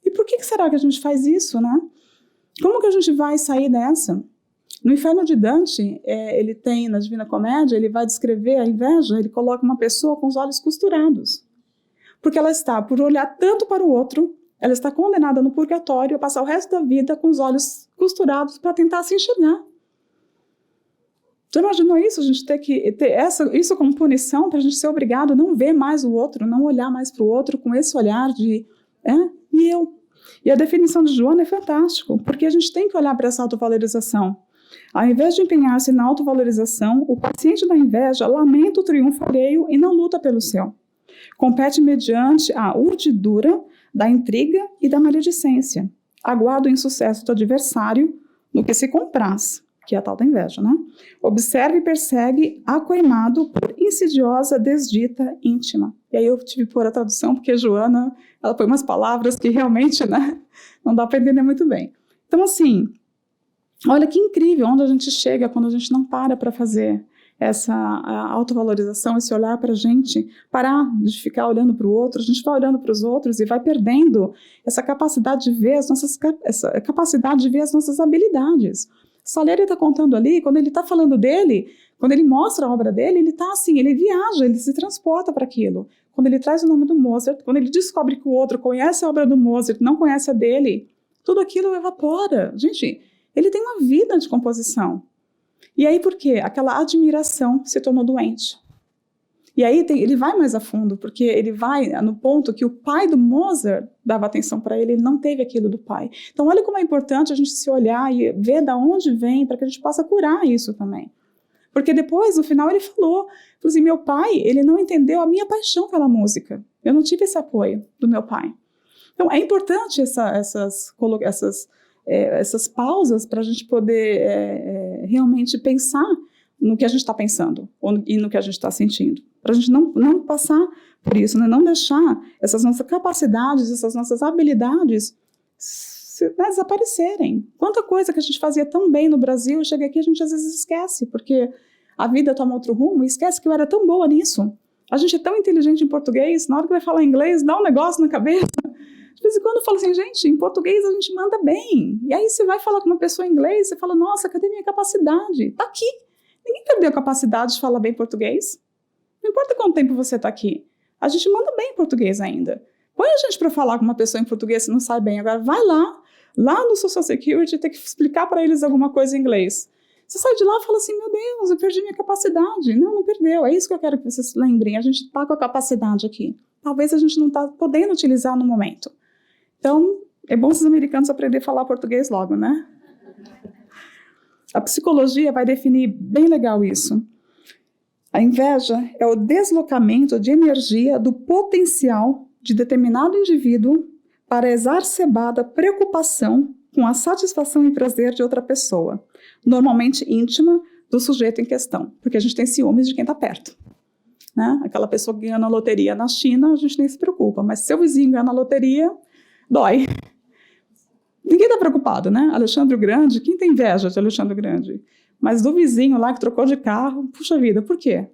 E por que será que a gente faz isso, né? Como que a gente vai sair dessa? No Inferno de Dante, ele tem, na Divina Comédia, ele vai descrever a inveja, ele coloca uma pessoa com os olhos costurados. Porque ela está, por olhar tanto para o outro, ela está condenada no purgatório a passar o resto da vida com os olhos costurados para tentar se enxergar. Já imaginou isso? A gente ter que ter isso como punição para a gente ser obrigado a não ver mais o outro, não olhar mais para o outro com esse olhar de e eu. E a definição de Joana é fantástico, porque a gente tem que olhar para essa autovalorização. Ao invés de empenhar-se na autovalorização, o paciente da inveja lamenta o triunfo alheio e não luta pelo seu. Compete mediante a urdidura da intriga e da maledicência. Aguarda o insucesso do adversário no que se compraz, que é a tal da inveja, né? Observa e persegue, acoimado por insidiosa desdita íntima. E aí eu tive que pôr a tradução, porque a Joana, ela põe umas palavras que realmente, né, não dá para entender muito bem. Então, assim, olha que incrível onde a gente chega quando a gente não para fazer essa autovalorização, esse olhar para a gente, parar de ficar olhando para o outro, a gente vai olhando para os outros e vai perdendo essa capacidade de ver as nossas habilidades. Salieri está contando ali, quando ele está falando dele, quando ele mostra a obra dele, ele está assim, ele viaja, ele se transporta para aquilo. Quando ele traz o nome do Mozart, quando ele descobre que o outro conhece a obra do Mozart, não conhece a dele, tudo aquilo evapora. Gente, ele tem uma vida de composição. E aí por quê? Aquela admiração se tornou doente. E aí ele vai mais a fundo, porque ele vai no ponto que o pai do Mozart dava atenção para ele não teve aquilo do pai. Então olha como é importante a gente se olhar e ver de onde vem, para que a gente possa curar isso também. Porque depois, no final, ele falou assim, meu pai, ele não entendeu a minha paixão pela música. Eu não tive esse apoio do meu pai. Então é importante essas pausas para a gente poder realmente pensar no que a gente está pensando e no que a gente está sentindo. Para a gente não passar por isso, né? Não deixar essas nossas capacidades, essas nossas habilidades desaparecerem. Quanta coisa que a gente fazia tão bem no Brasil, chega aqui a gente às vezes esquece, porque a vida toma outro rumo e esquece que eu era tão boa nisso. A gente é tão inteligente em português, na hora que vai falar inglês, dá um negócio na cabeça. De vez em quando eu falo assim, gente, em português a gente manda bem. E aí você vai falar com uma pessoa em inglês, você fala, nossa, cadê minha capacidade? Tá aqui. Ninguém perdeu a capacidade de falar bem português. Não importa quanto tempo você tá aqui. A gente manda bem em português ainda. Põe a gente para falar com uma pessoa em português se não sai bem. Agora vai lá no Social Security, tem que explicar para eles alguma coisa em inglês. Você sai de lá e fala assim, meu Deus, eu perdi minha capacidade. Não perdeu. É isso que eu quero que vocês lembrem. A gente tá com a capacidade aqui. Talvez a gente não tá podendo utilizar no momento. Então, é bom esses americanos aprender a falar português logo, né? A psicologia vai definir bem legal isso. A inveja é o deslocamento de energia do potencial de determinado indivíduo para a exacerbada preocupação com a satisfação e prazer de outra pessoa, normalmente íntima do sujeito em questão, porque a gente tem ciúmes de quem está perto. Né? Aquela pessoa que ganha na loteria na China, a gente nem se preocupa, mas se seu vizinho ganha na loteria, dói. Ninguém está preocupado, né? Alexandre o Grande, quem tem inveja de Alexandre o Grande? Mas do vizinho lá que trocou de carro, puxa vida, por quê?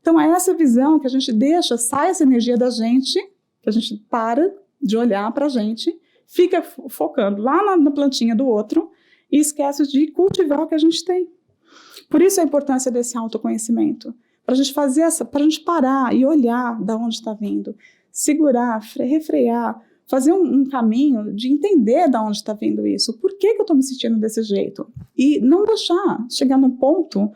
Então é essa visão que a gente deixa, sai essa energia da gente, que a gente para de olhar para a gente, fica focando lá na plantinha do outro e esquece de cultivar o que a gente tem. Por isso a importância desse autoconhecimento, para a gente fazer para a gente parar e olhar de onde está vindo, segurar, refrear, fazer um caminho de entender de onde está vindo isso, por que eu estou me sentindo desse jeito, e não deixar chegar num ponto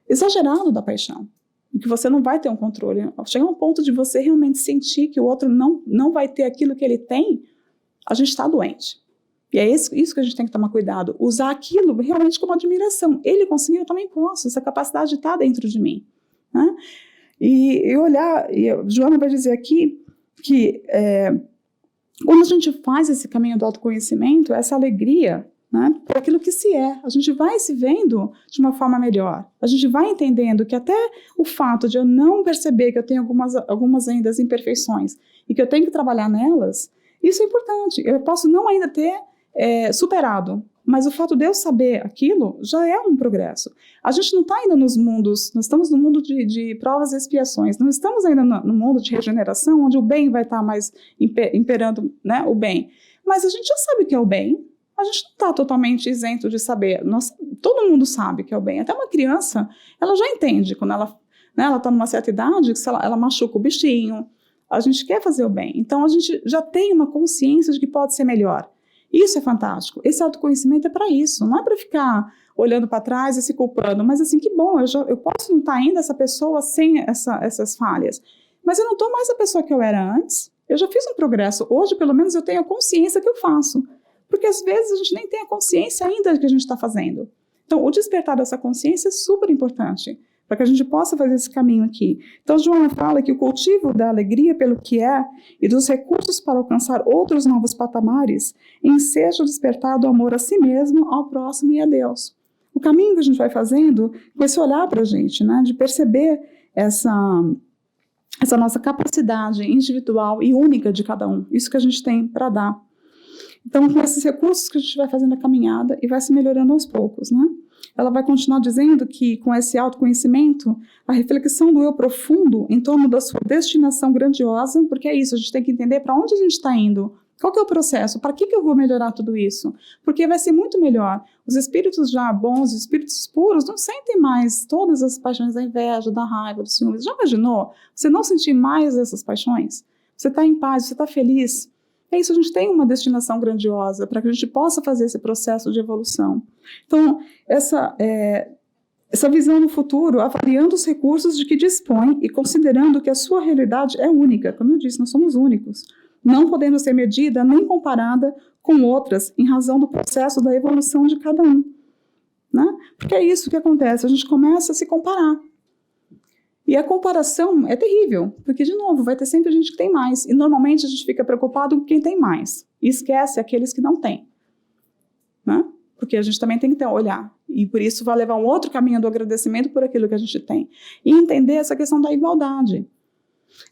exagerado da paixão, em que você não vai ter um controle, chegar a um ponto de você realmente sentir que o outro não vai ter aquilo que ele tem, a gente está doente. E é isso que a gente tem que tomar cuidado, usar aquilo realmente como admiração. Ele conseguiu, eu também posso, essa capacidade está dentro de mim. Né? E olhar, e a Joana vai dizer aqui que quando a gente faz esse caminho do autoconhecimento, essa alegria, né, por aquilo que se é, a gente vai se vendo de uma forma melhor, a gente vai entendendo que até o fato de eu não perceber que eu tenho algumas ainda imperfeições e que eu tenho que trabalhar nelas, isso é importante. Eu posso não ainda ter superado, mas o fato de eu saber aquilo já é um progresso. A gente não está ainda nos mundos, nós estamos no mundo de provas e expiações, não estamos ainda no mundo de regeneração, onde o bem vai estar mais imperando, né, o bem. Mas a gente já sabe o que é o bem, a gente não está totalmente isento de saber. Todo mundo sabe que é o bem. Até uma criança, ela já entende, quando ela está numa certa idade, que se ela machuca o bichinho, a gente quer fazer o bem. Então a gente já tem uma consciência de que pode ser melhor. Isso é fantástico. Esse autoconhecimento é para isso. Não é para ficar olhando para trás e se culpando. Mas assim, que bom, eu posso não estar ainda essa pessoa sem essas falhas. Mas eu não estou mais a pessoa que eu era antes. Eu já fiz um progresso. Hoje, pelo menos, eu tenho a consciência que eu faço. Porque às vezes a gente nem tem a consciência ainda do que a gente está fazendo. Então, o despertar dessa consciência é super importante, para que a gente possa fazer esse caminho aqui. Então, Joana fala que o cultivo da alegria pelo que é e dos recursos para alcançar outros novos patamares enseja o despertar do amor a si mesmo, ao próximo e a Deus. O caminho que a gente vai fazendo com esse olhar para a gente, né, de perceber essa nossa capacidade individual e única de cada um, isso que a gente tem para dar. Então, com esses recursos que a gente vai fazendo a caminhada e vai se melhorando aos poucos, né? Ela vai continuar dizendo que, com esse autoconhecimento, a reflexão do eu profundo em torno da sua destinação grandiosa, porque é isso, a gente tem que entender para onde a gente está indo, qual que é o processo, para que eu vou melhorar tudo isso? Porque vai ser muito melhor. Os espíritos já bons, os espíritos puros, não sentem mais todas as paixões da inveja, da raiva, dos ciúmes. Já imaginou? Você não sentir mais essas paixões? Você está em paz, você está feliz? É isso, a gente tem uma destinação grandiosa para que a gente possa fazer esse processo de evolução. Então, essa visão no futuro, avaliando os recursos de que dispõe e considerando que a sua realidade é única. Como eu disse, nós somos únicos, não podendo ser medida nem comparada com outras em razão do processo da evolução de cada um. Né? Porque é isso que acontece, a gente começa a se comparar. E a comparação é terrível, porque, de novo, vai ter sempre gente que tem mais. E, normalmente, a gente fica preocupado com quem tem mais. E esquece aqueles que não têm. Né? Porque a gente também tem que olhar. E, por isso, vai levar um outro caminho do agradecimento por aquilo que a gente tem. E entender essa questão da igualdade.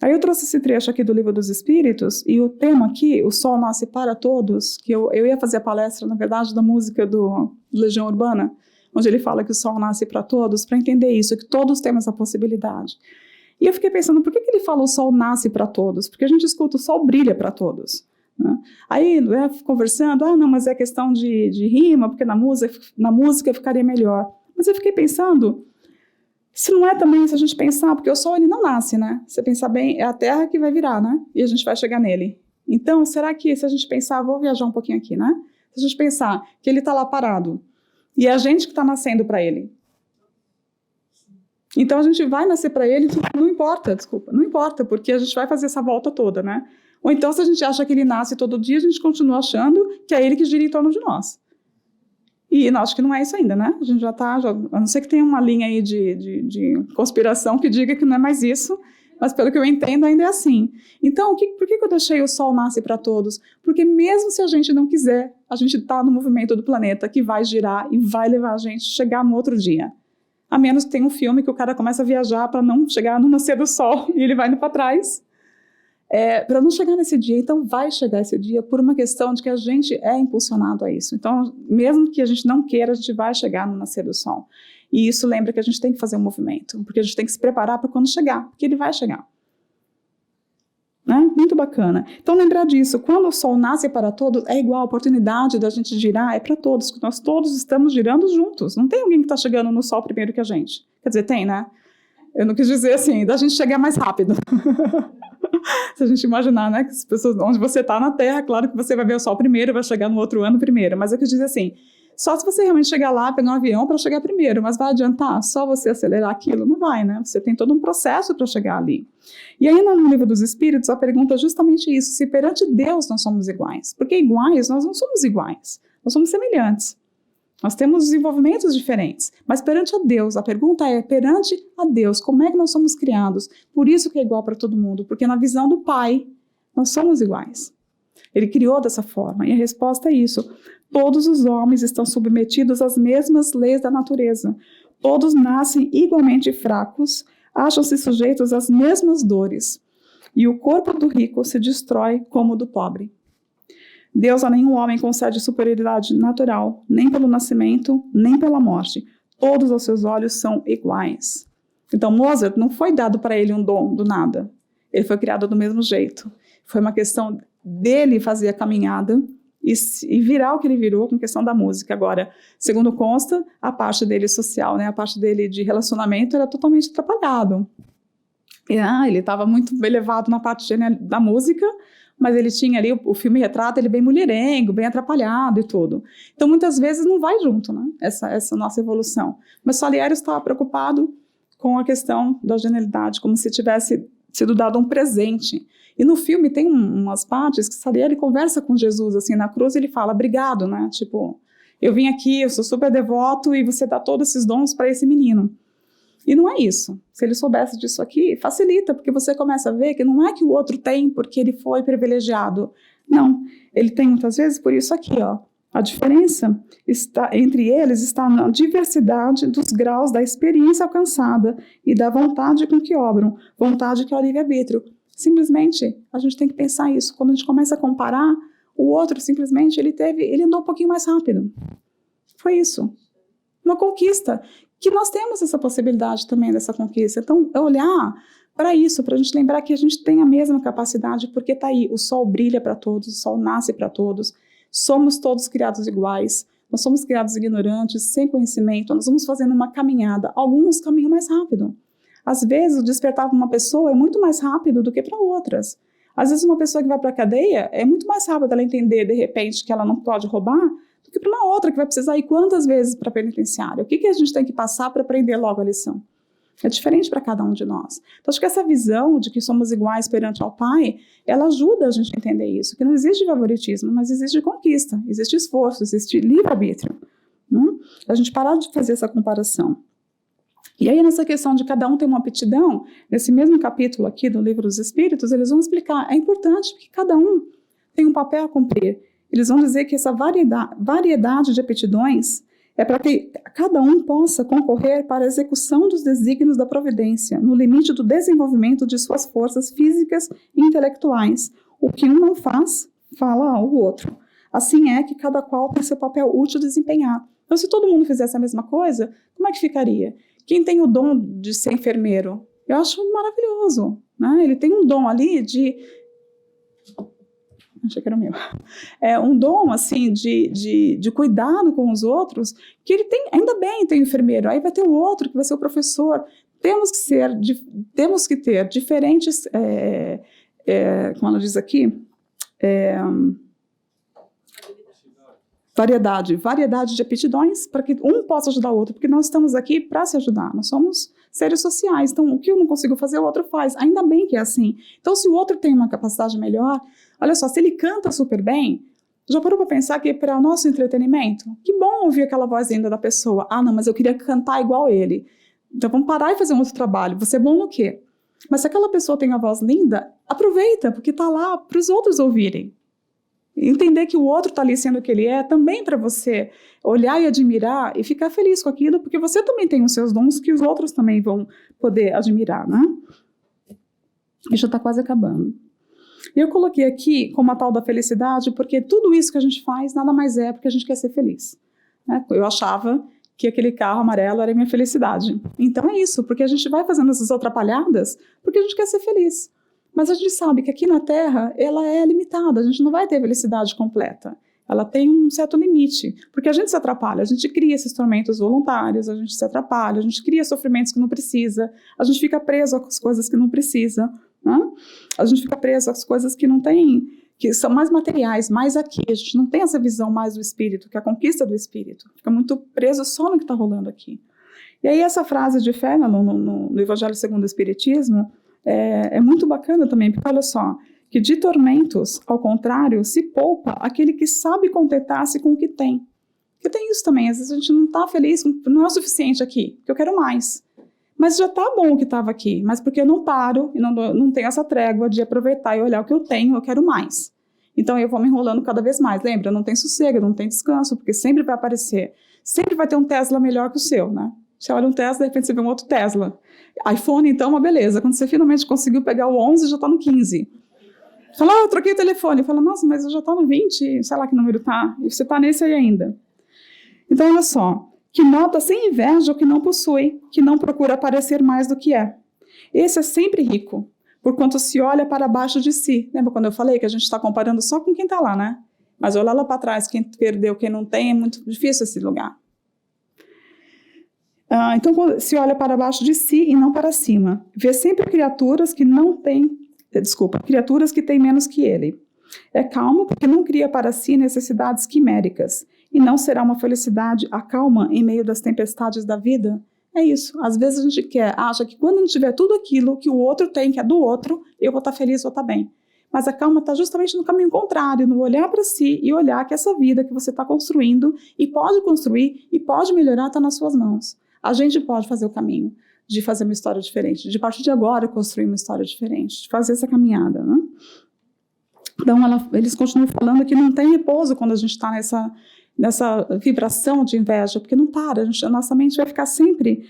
Aí eu trouxe esse trecho aqui do Livro dos Espíritos, e o tema aqui, o Sol Nasce para Todos, que eu ia fazer a palestra, na verdade, da música do Legião Urbana, onde ele fala que o sol nasce para todos, para entender isso, que todos temos essa possibilidade. E eu fiquei pensando, por que ele fala o sol nasce para todos? Porque a gente escuta o sol brilha para todos. Né? Aí, conversando, não, mas é questão de rima, porque na música ficaria melhor. Mas eu fiquei pensando, se não é também, se a gente pensar, porque o sol ele não nasce, né? Se você pensar bem, é a terra que vai virar, né? E a gente vai chegar nele. Então, será que se a gente pensar, vou viajar um pouquinho aqui, né? Se a gente pensar que ele está lá parado, e é a gente que está nascendo para ele. Então a gente vai nascer para ele, não importa, porque a gente vai fazer essa volta toda, né? Ou então, se a gente acha que ele nasce todo dia, a gente continua achando que é ele que gira em torno de nós. E não, acho que não é isso ainda, né? A gente já está, a não ser que tenha uma linha aí de conspiração que diga que não é mais isso, mas pelo que eu entendo ainda é assim. Então, por que eu deixei o sol nasce para todos? Porque mesmo se a gente não quiser, a gente está no movimento do planeta que vai girar e vai levar a gente a chegar no outro dia. A menos que tenha um filme que o cara começa a viajar para não chegar no nascer do sol e ele vai indo para trás. Para não chegar nesse dia, então vai chegar esse dia por uma questão de que a gente é impulsionado a isso. Então, mesmo que a gente não queira, a gente vai chegar no nascer do sol. E isso lembra que a gente tem que fazer um movimento, porque a gente tem que se preparar para quando chegar, porque ele vai chegar. Né? Muito bacana. Então, lembrar disso, quando o Sol nasce para todos, é igual, a oportunidade da gente girar é para todos, nós todos estamos girando juntos, não tem alguém que está chegando no Sol primeiro que a gente. Quer dizer, tem, né? Eu não quis dizer assim, da gente chegar mais rápido. Se a gente imaginar, né, que as pessoas, onde você está na Terra, claro que você vai ver o Sol primeiro, vai chegar no outro ano primeiro, mas eu quis dizer assim, só se você realmente chegar lá, pegar um avião para chegar primeiro, mas vai adiantar só você acelerar aquilo? Não vai, né? Você tem todo um processo para chegar ali. E aí no Livro dos Espíritos, a pergunta é justamente isso, se perante Deus nós somos iguais. Porque iguais, nós não somos iguais, nós somos semelhantes. Nós temos desenvolvimentos diferentes, mas perante a Deus, a pergunta é, perante a Deus, como é que nós somos criados? Por isso que é igual para todo mundo, porque na visão do Pai, nós somos iguais. Ele criou dessa forma, e a resposta é isso. Todos os homens estão submetidos às mesmas leis da natureza. Todos nascem igualmente fracos, acham-se sujeitos às mesmas dores. E o corpo do rico se destrói como o do pobre. Deus a nenhum homem concede superioridade natural, nem pelo nascimento, nem pela morte. Todos aos seus olhos são iguais. Então, Mozart não foi dado para ele um dom do nada. Ele foi criado do mesmo jeito. Foi uma questão dele fazer a caminhada e virar o que ele virou com questão da música. Agora, segundo consta, a parte dele social, né, a parte dele de relacionamento era totalmente atrapalhado. Ele estava muito elevado na parte da música, mas ele tinha ali, o filme retrata ele bem mulherengo, bem atrapalhado e tudo. Então, muitas vezes não vai junto, né, essa nossa evolução. Mas Salieri estava preocupado com a questão da genialidade, como se tivesse sido dado um presente. E no filme tem umas partes que Salieri conversa com Jesus, assim, na cruz, e ele fala, obrigado, né, tipo, eu vim aqui, eu sou super devoto, e você dá todos esses dons para esse menino. E não é isso. Se ele soubesse disso aqui, facilita, porque você começa a ver que não é que o outro tem porque ele foi privilegiado. Não, ele tem muitas vezes por isso aqui, ó. A diferença entre eles está na diversidade dos graus da experiência alcançada e da vontade com que obram, vontade que é o livre-arbítrio. Simplesmente, a gente tem que pensar isso. Quando a gente começa a comparar, o outro simplesmente, ele andou um pouquinho mais rápido. Foi isso. Uma conquista. Que nós temos essa possibilidade também dessa conquista. Então, é olhar para isso, para a gente lembrar que a gente tem a mesma capacidade, porque está aí, o sol brilha para todos, o sol nasce para todos, somos todos criados iguais, nós somos criados ignorantes, sem conhecimento, nós vamos fazendo uma caminhada, alguns caminham mais rápido. Às vezes, o despertar para uma pessoa é muito mais rápido do que para outras. Às vezes, uma pessoa que vai para a cadeia, é muito mais rápido ela entender, de repente, que ela não pode roubar, do que para uma outra que vai precisar ir quantas vezes para a penitenciária. O que a gente tem que passar para aprender logo a lição? É diferente para cada um de nós. Então, acho que essa visão de que somos iguais perante ao Pai, ela ajuda a gente a entender isso, que não existe favoritismo, mas existe conquista, existe esforço, existe livre-arbítrio. A gente parar de fazer essa comparação. E aí, nessa questão de cada um ter uma aptidão, nesse mesmo capítulo aqui do Livro dos Espíritos, eles vão explicar, é importante porque cada um tem um papel a cumprir. Eles vão dizer que essa variedade de aptidões é para que cada um possa concorrer para a execução dos desígnios da providência, no limite do desenvolvimento de suas forças físicas e intelectuais. O que um não faz, fala o outro. Assim é que cada qual tem seu papel útil a desempenhar. Então, se todo mundo fizesse a mesma coisa, como é que ficaria? Quem tem o dom de ser enfermeiro? Eu acho maravilhoso, né? Ele tem um dom ali de... Achei que era o meu. É um dom, assim, de cuidado com os outros, que ele tem, ainda bem tem o enfermeiro, aí vai ter o outro, que vai ser o professor. Temos que ter diferentes, como ela diz aqui, variedade de aptidões, para que um possa ajudar o outro, porque nós estamos aqui para se ajudar, nós somos seres sociais, então o que eu não consigo fazer, o outro faz, ainda bem que é assim. Então, se o outro tem uma capacidade melhor, olha só, se ele canta super bem, já parou para pensar que para o nosso entretenimento, que bom ouvir aquela voz linda da pessoa, não, mas eu queria cantar igual ele, então vamos parar e fazer um outro trabalho, você é bom no quê? Mas se aquela pessoa tem uma voz linda, aproveita, porque está lá para os outros ouvirem. Entender que o outro está ali sendo o que ele é, também para você olhar e admirar e ficar feliz com aquilo, porque você também tem os seus dons que os outros também vão poder admirar, né? E já está quase acabando. Eu coloquei aqui como a tal da felicidade, porque tudo isso que a gente faz nada mais é porque a gente quer ser feliz. Né? Eu achava que aquele carro amarelo era a minha felicidade. Então é isso, porque a gente vai fazendo essas atrapalhadas porque a gente quer ser feliz. Mas a gente sabe que aqui na Terra, ela é limitada, a gente não vai ter felicidade completa. Ela tem um certo limite, porque a gente se atrapalha, a gente cria esses tormentos voluntários, a gente se atrapalha, a gente cria sofrimentos que não precisa, a gente fica preso às coisas que não precisa, né? A gente fica preso às coisas que não tem, que são mais materiais, mais aqui, a gente não tem essa visão mais do espírito, que é a conquista do espírito, fica muito preso só no que está rolando aqui. E aí essa frase de Fénelon no Evangelho segundo o Espiritismo é muito bacana também, porque olha só, que de tormentos, ao contrário, se poupa aquele que sabe contentar-se com o que tem. Porque tem isso também, às vezes a gente não está feliz, não é o suficiente aqui, porque eu quero mais. Mas já está bom o que estava aqui, mas porque eu não paro e não tenho essa trégua de aproveitar e olhar o que eu tenho, eu quero mais. Então eu vou me enrolando cada vez mais. Lembra, não tem sossego, não tem descanso, porque sempre vai aparecer, sempre vai ter um Tesla melhor que o seu, né? Você olha um Tesla, de repente você vê um outro Tesla. iPhone, então, uma beleza. Quando você finalmente conseguiu pegar o 11, já está no 15. Fala, eu troquei o telefone. Fala, nossa, mas eu já estou no 20, sei lá que número tá. E você está nesse aí ainda. Então, olha só. Que nota sem inveja o que não possui, que não procura parecer mais do que é. Esse é sempre rico, porquanto se olha para baixo de si. Lembra quando eu falei que a gente está comparando só com quem está lá, né? Mas olhar lá para trás, quem perdeu, quem não tem, é muito difícil esse lugar. Então, se olha para baixo de si e não para cima. Vê sempre criaturas que não têm, criaturas que têm menos que ele. É calmo porque não cria para si necessidades quiméricas. E não será uma felicidade a calma em meio das tempestades da vida? É isso. Às vezes a gente acha que quando não tiver tudo aquilo que o outro tem, que é do outro, eu vou estar feliz, vou estar bem. Mas a calma está justamente no caminho contrário, no olhar para si e olhar que essa vida que você está construindo e pode construir e pode melhorar está nas suas mãos. A gente pode fazer o caminho de fazer uma história diferente, de partir de agora construir uma história diferente, de fazer essa caminhada, né? Então eles continuam falando que não tem repouso quando a gente está nessa vibração de inveja, porque não para, a nossa mente vai ficar sempre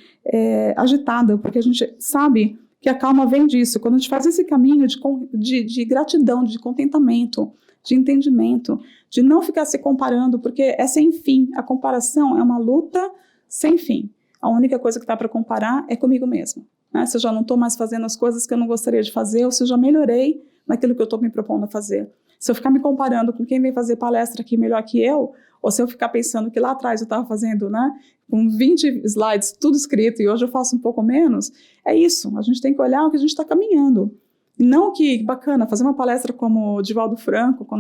agitada, porque a gente sabe que a calma vem disso. Quando a gente faz esse caminho de gratidão, de contentamento, de entendimento, de não ficar se comparando, porque é sem fim. A comparação é uma luta sem fim. A única coisa que dá para comparar é comigo mesmo, né? Se eu já não estou mais fazendo as coisas que eu não gostaria de fazer, ou se eu já melhorei naquilo que eu estou me propondo a fazer. Se eu ficar me comparando com quem vem fazer palestra aqui melhor que eu, ou se eu ficar pensando que lá atrás eu estava fazendo, né, com 20 slides, tudo escrito, e hoje eu faço um pouco menos, é isso. A gente tem que olhar o que a gente está caminhando. E não que, bacana, fazer uma palestra como o Divaldo Franco, com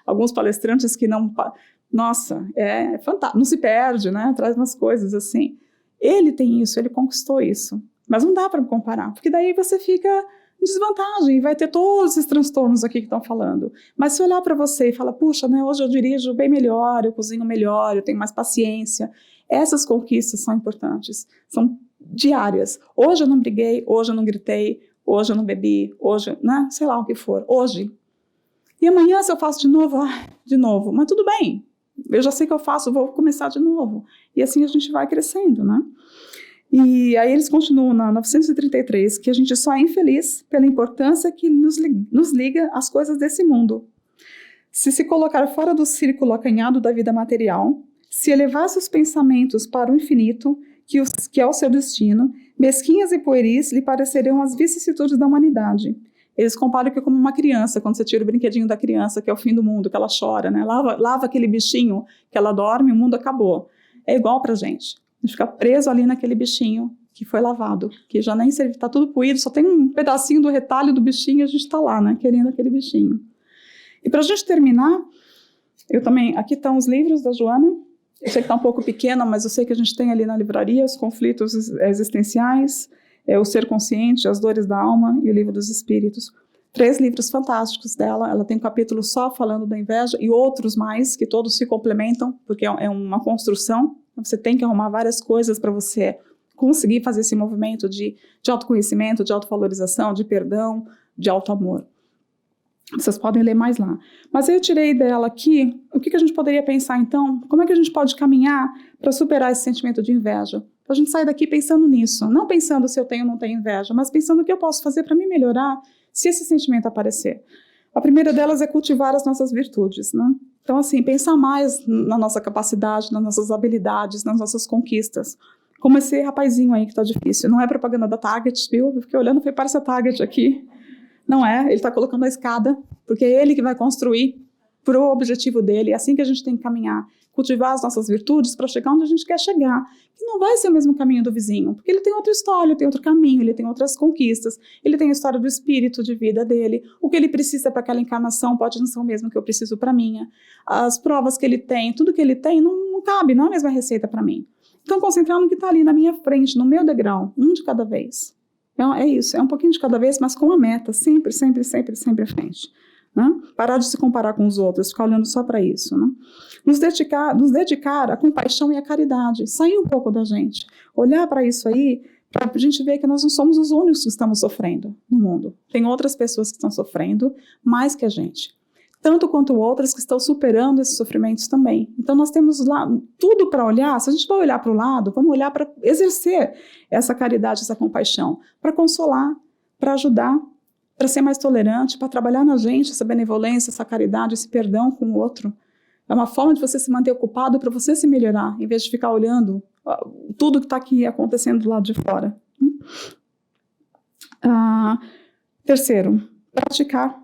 alguns palestrantes que não... Nossa, é fantástico, não se perde, né, traz umas coisas assim. Ele tem isso, ele conquistou isso. Mas não dá para comparar, porque daí você fica em desvantagem, vai ter todos esses transtornos aqui que estão falando. Mas se olhar para você e falar, puxa, né, hoje eu dirijo bem melhor, eu cozinho melhor, eu tenho mais paciência, essas conquistas são importantes, são diárias. Hoje eu não briguei, hoje eu não gritei, hoje eu não bebi, hoje, né, sei lá o que for, hoje. E amanhã se eu faço de novo, mas tudo bem, eu já sei que eu faço, vou começar de novo. E assim a gente vai crescendo, né? E aí eles continuam na 933, que a gente só é infeliz pela importância que nos liga às coisas desse mundo. Se colocar fora do círculo acanhado da vida material, se elevar seus pensamentos para o infinito, que é o seu destino, mesquinhas e pueris lhe parecerão as vicissitudes da humanidade. Eles comparam que é como uma criança, quando você tira o brinquedinho da criança, que é o fim do mundo, que ela chora, né? Lava aquele bichinho que ela dorme, o mundo acabou. É igual pra gente. A gente fica preso ali naquele bichinho que foi lavado, que já nem serve, tá tudo poído, só tem um pedacinho do retalho do bichinho e a gente tá lá, né? Querendo aquele bichinho. E pra gente terminar, eu também, aqui estão os livros da Joana. Eu sei que tá um pouco pequena, mas eu sei que a gente tem ali na livraria os conflitos existenciais, o Ser Consciente, As Dores da Alma e o Livro dos Espíritos. 3 livros fantásticos dela. Ela tem um capítulo só falando da inveja e outros mais, que todos se complementam, porque é uma construção. Você tem que arrumar várias coisas para você conseguir fazer esse movimento de autoconhecimento, de autovalorização, de perdão, de autoamor. Vocês podem ler mais lá. Mas eu tirei dela aqui, o que a gente poderia pensar então? Como é que a gente pode caminhar para superar esse sentimento de inveja? Para a gente sair daqui pensando nisso, não pensando se eu tenho ou não tenho inveja, mas pensando o que eu posso fazer para me melhorar se esse sentimento aparecer. A primeira delas é cultivar as nossas virtudes, né? Então, assim, pensar mais na nossa capacidade, nas nossas habilidades, nas nossas conquistas. Como esse rapazinho aí que tá difícil. Não é propaganda da Target, viu? Eu fiquei olhando, parece a Target aqui. Não é, ele tá colocando a escada, porque é ele que vai construir pro objetivo dele. É assim que a gente tem que caminhar. Cultivar as nossas virtudes para chegar onde a gente quer chegar. E não vai ser o mesmo caminho do vizinho, porque ele tem outra história, ele tem outro caminho, ele tem outras conquistas, ele tem a história do espírito de vida dele. O que ele precisa para aquela encarnação pode não ser o mesmo que eu preciso para a minha. As provas que ele tem, tudo que ele tem não cabe, não é a mesma receita para mim. Então, concentrar no que está ali na minha frente, no meu degrau, um de cada vez. É isso, é um pouquinho de cada vez, mas com a meta, sempre, sempre, sempre, sempre à frente. Né? Parar de se comparar com os outros, ficar olhando só para isso. Né? Nos dedicar à compaixão e à caridade, sair um pouco da gente, olhar para isso aí, para a gente ver que nós não somos os únicos que estamos sofrendo no mundo. Tem outras pessoas que estão sofrendo mais que a gente. Tanto quanto outras que estão superando esses sofrimentos também. Então nós temos lá tudo para olhar. Se a gente vai olhar para o lado, vamos olhar para exercer essa caridade, essa compaixão, para consolar, para ajudar, para ser mais tolerante, para trabalhar na gente essa benevolência, essa caridade, esse perdão com o outro. É uma forma de você se manter ocupado para você se melhorar, em vez de ficar olhando tudo que está aqui acontecendo do lado de fora. Terceiro, praticar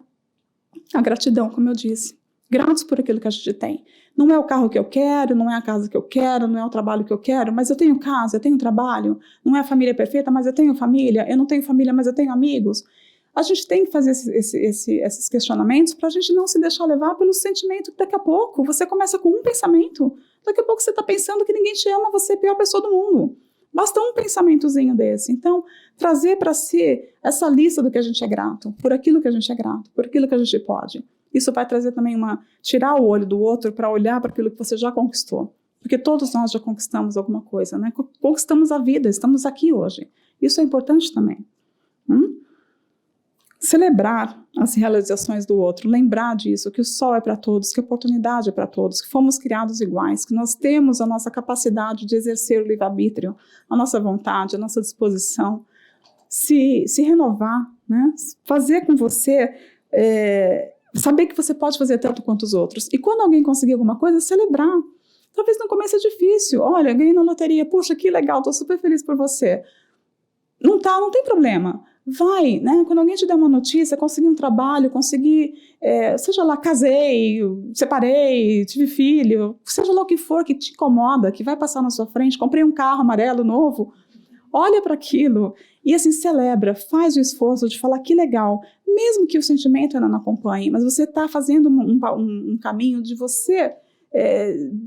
a gratidão, como eu disse. Gratos por aquilo que a gente tem. Não é o carro que eu quero, não é a casa que eu quero, não é o trabalho que eu quero, mas eu tenho casa, eu tenho trabalho. Não é a família perfeita, mas eu tenho família. Eu não tenho família, mas eu tenho amigos. A gente tem que fazer esses questionamentos para a gente não se deixar levar pelo sentimento que daqui a pouco você começa com um pensamento. Daqui a pouco você está pensando que ninguém te ama, você é a pior pessoa do mundo. Basta um pensamentozinho desse. Então, trazer para si essa lista do que a gente é grato, por aquilo que a gente é grato, por aquilo que a gente pode. Isso vai trazer também tirar o olho do outro para olhar para aquilo que você já conquistou. Porque todos nós já conquistamos alguma coisa, né? Conquistamos a vida, estamos aqui hoje. Isso é importante também. Celebrar as realizações do outro, lembrar disso, que o sol é para todos, que a oportunidade é para todos, que fomos criados iguais, que nós temos a nossa capacidade de exercer o livre-arbítrio, a nossa vontade, a nossa disposição, se renovar, né? Fazer com você, saber que você pode fazer tanto quanto os outros. E quando alguém conseguir alguma coisa, celebrar. Talvez no começo é difícil. Olha, ganhei na loteria, puxa, que legal, estou super feliz por você. Não tem problema. Vai, né? Quando alguém te der uma notícia, consegui um trabalho, seja lá, casei, separei, tive filho, seja lá o que for que te incomoda, que vai passar na sua frente, comprei um carro amarelo novo, olha para aquilo e assim celebra, faz o esforço de falar que legal, mesmo que o sentimento ainda não acompanhe, mas você está fazendo um caminho de você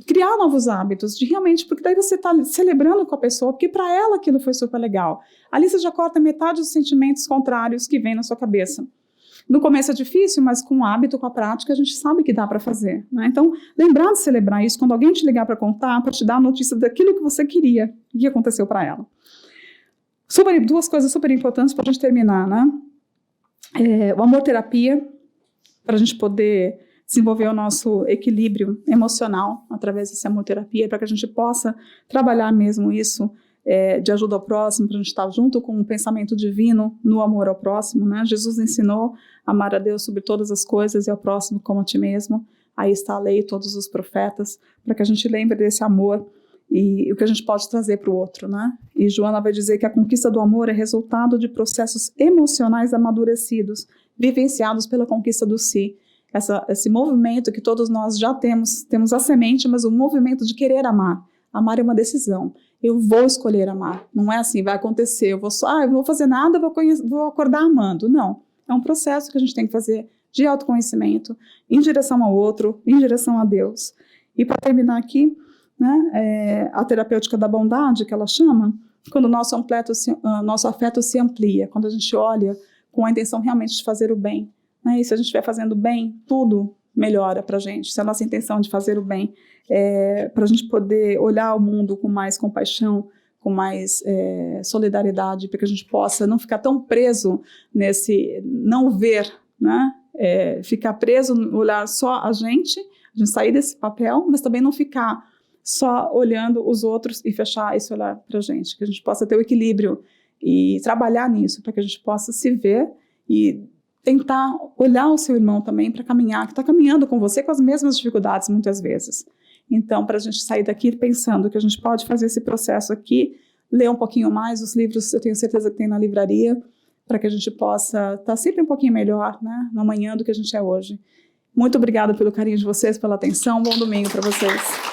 criar novos hábitos, de realmente, porque daí você está celebrando com a pessoa, porque para ela aquilo foi super legal. Ali você já corta metade dos sentimentos contrários que vem na sua cabeça. No começo é difícil, mas com o hábito, com a prática, a gente sabe que dá para fazer. Né? Então, lembrar de celebrar isso, quando alguém te ligar para contar, para te dar a notícia daquilo que você queria, e que aconteceu para ela. Duas coisas super importantes para a gente terminar, né? O amor-terapia, para a gente poder desenvolver o nosso equilíbrio emocional através dessa amor-terapia, para que a gente possa trabalhar mesmo isso de ajuda ao próximo, para a gente estar junto com o pensamento divino no amor ao próximo. Né? Jesus ensinou a amar a Deus sobre todas as coisas e ao próximo como a ti mesmo. Aí está a lei e todos os profetas, para que a gente lembre desse amor e o que a gente pode trazer para o outro. Né? E Joana vai dizer que a conquista do amor é resultado de processos emocionais amadurecidos, vivenciados pela conquista do si. Esse movimento que todos nós já temos a semente, mas o movimento de querer amar. Amar é uma decisão. Eu vou escolher amar. Não é assim, vai acontecer, eu não vou fazer nada, vou acordar amando. Não. É um processo que a gente tem que fazer de autoconhecimento, em direção ao outro, em direção a Deus. E para terminar aqui, né, a terapêutica da bondade, que ela chama, quando o nosso afeto se amplia, quando a gente olha com a intenção realmente de fazer o bem. E se a gente estiver fazendo bem, tudo melhora para a gente. Se a nossa intenção de fazer o bem para a gente poder olhar o mundo com mais compaixão, com mais solidariedade, para que a gente possa não ficar tão preso nesse não ver, né? Ficar preso, olhar só a gente sair desse papel, mas também não ficar só olhando os outros e fechar esse olhar para a gente. Que a gente possa ter o equilíbrio e trabalhar nisso, para que a gente possa se ver e tentar olhar o seu irmão também para caminhar, que está caminhando com você com as mesmas dificuldades muitas vezes. Então, para a gente sair daqui pensando que a gente pode fazer esse processo aqui, ler um pouquinho mais os livros, eu tenho certeza que tem na livraria, para que a gente possa estar sempre um pouquinho melhor, né, no amanhã do que a gente é hoje. Muito obrigada pelo carinho de vocês, pela atenção. Bom domingo para vocês.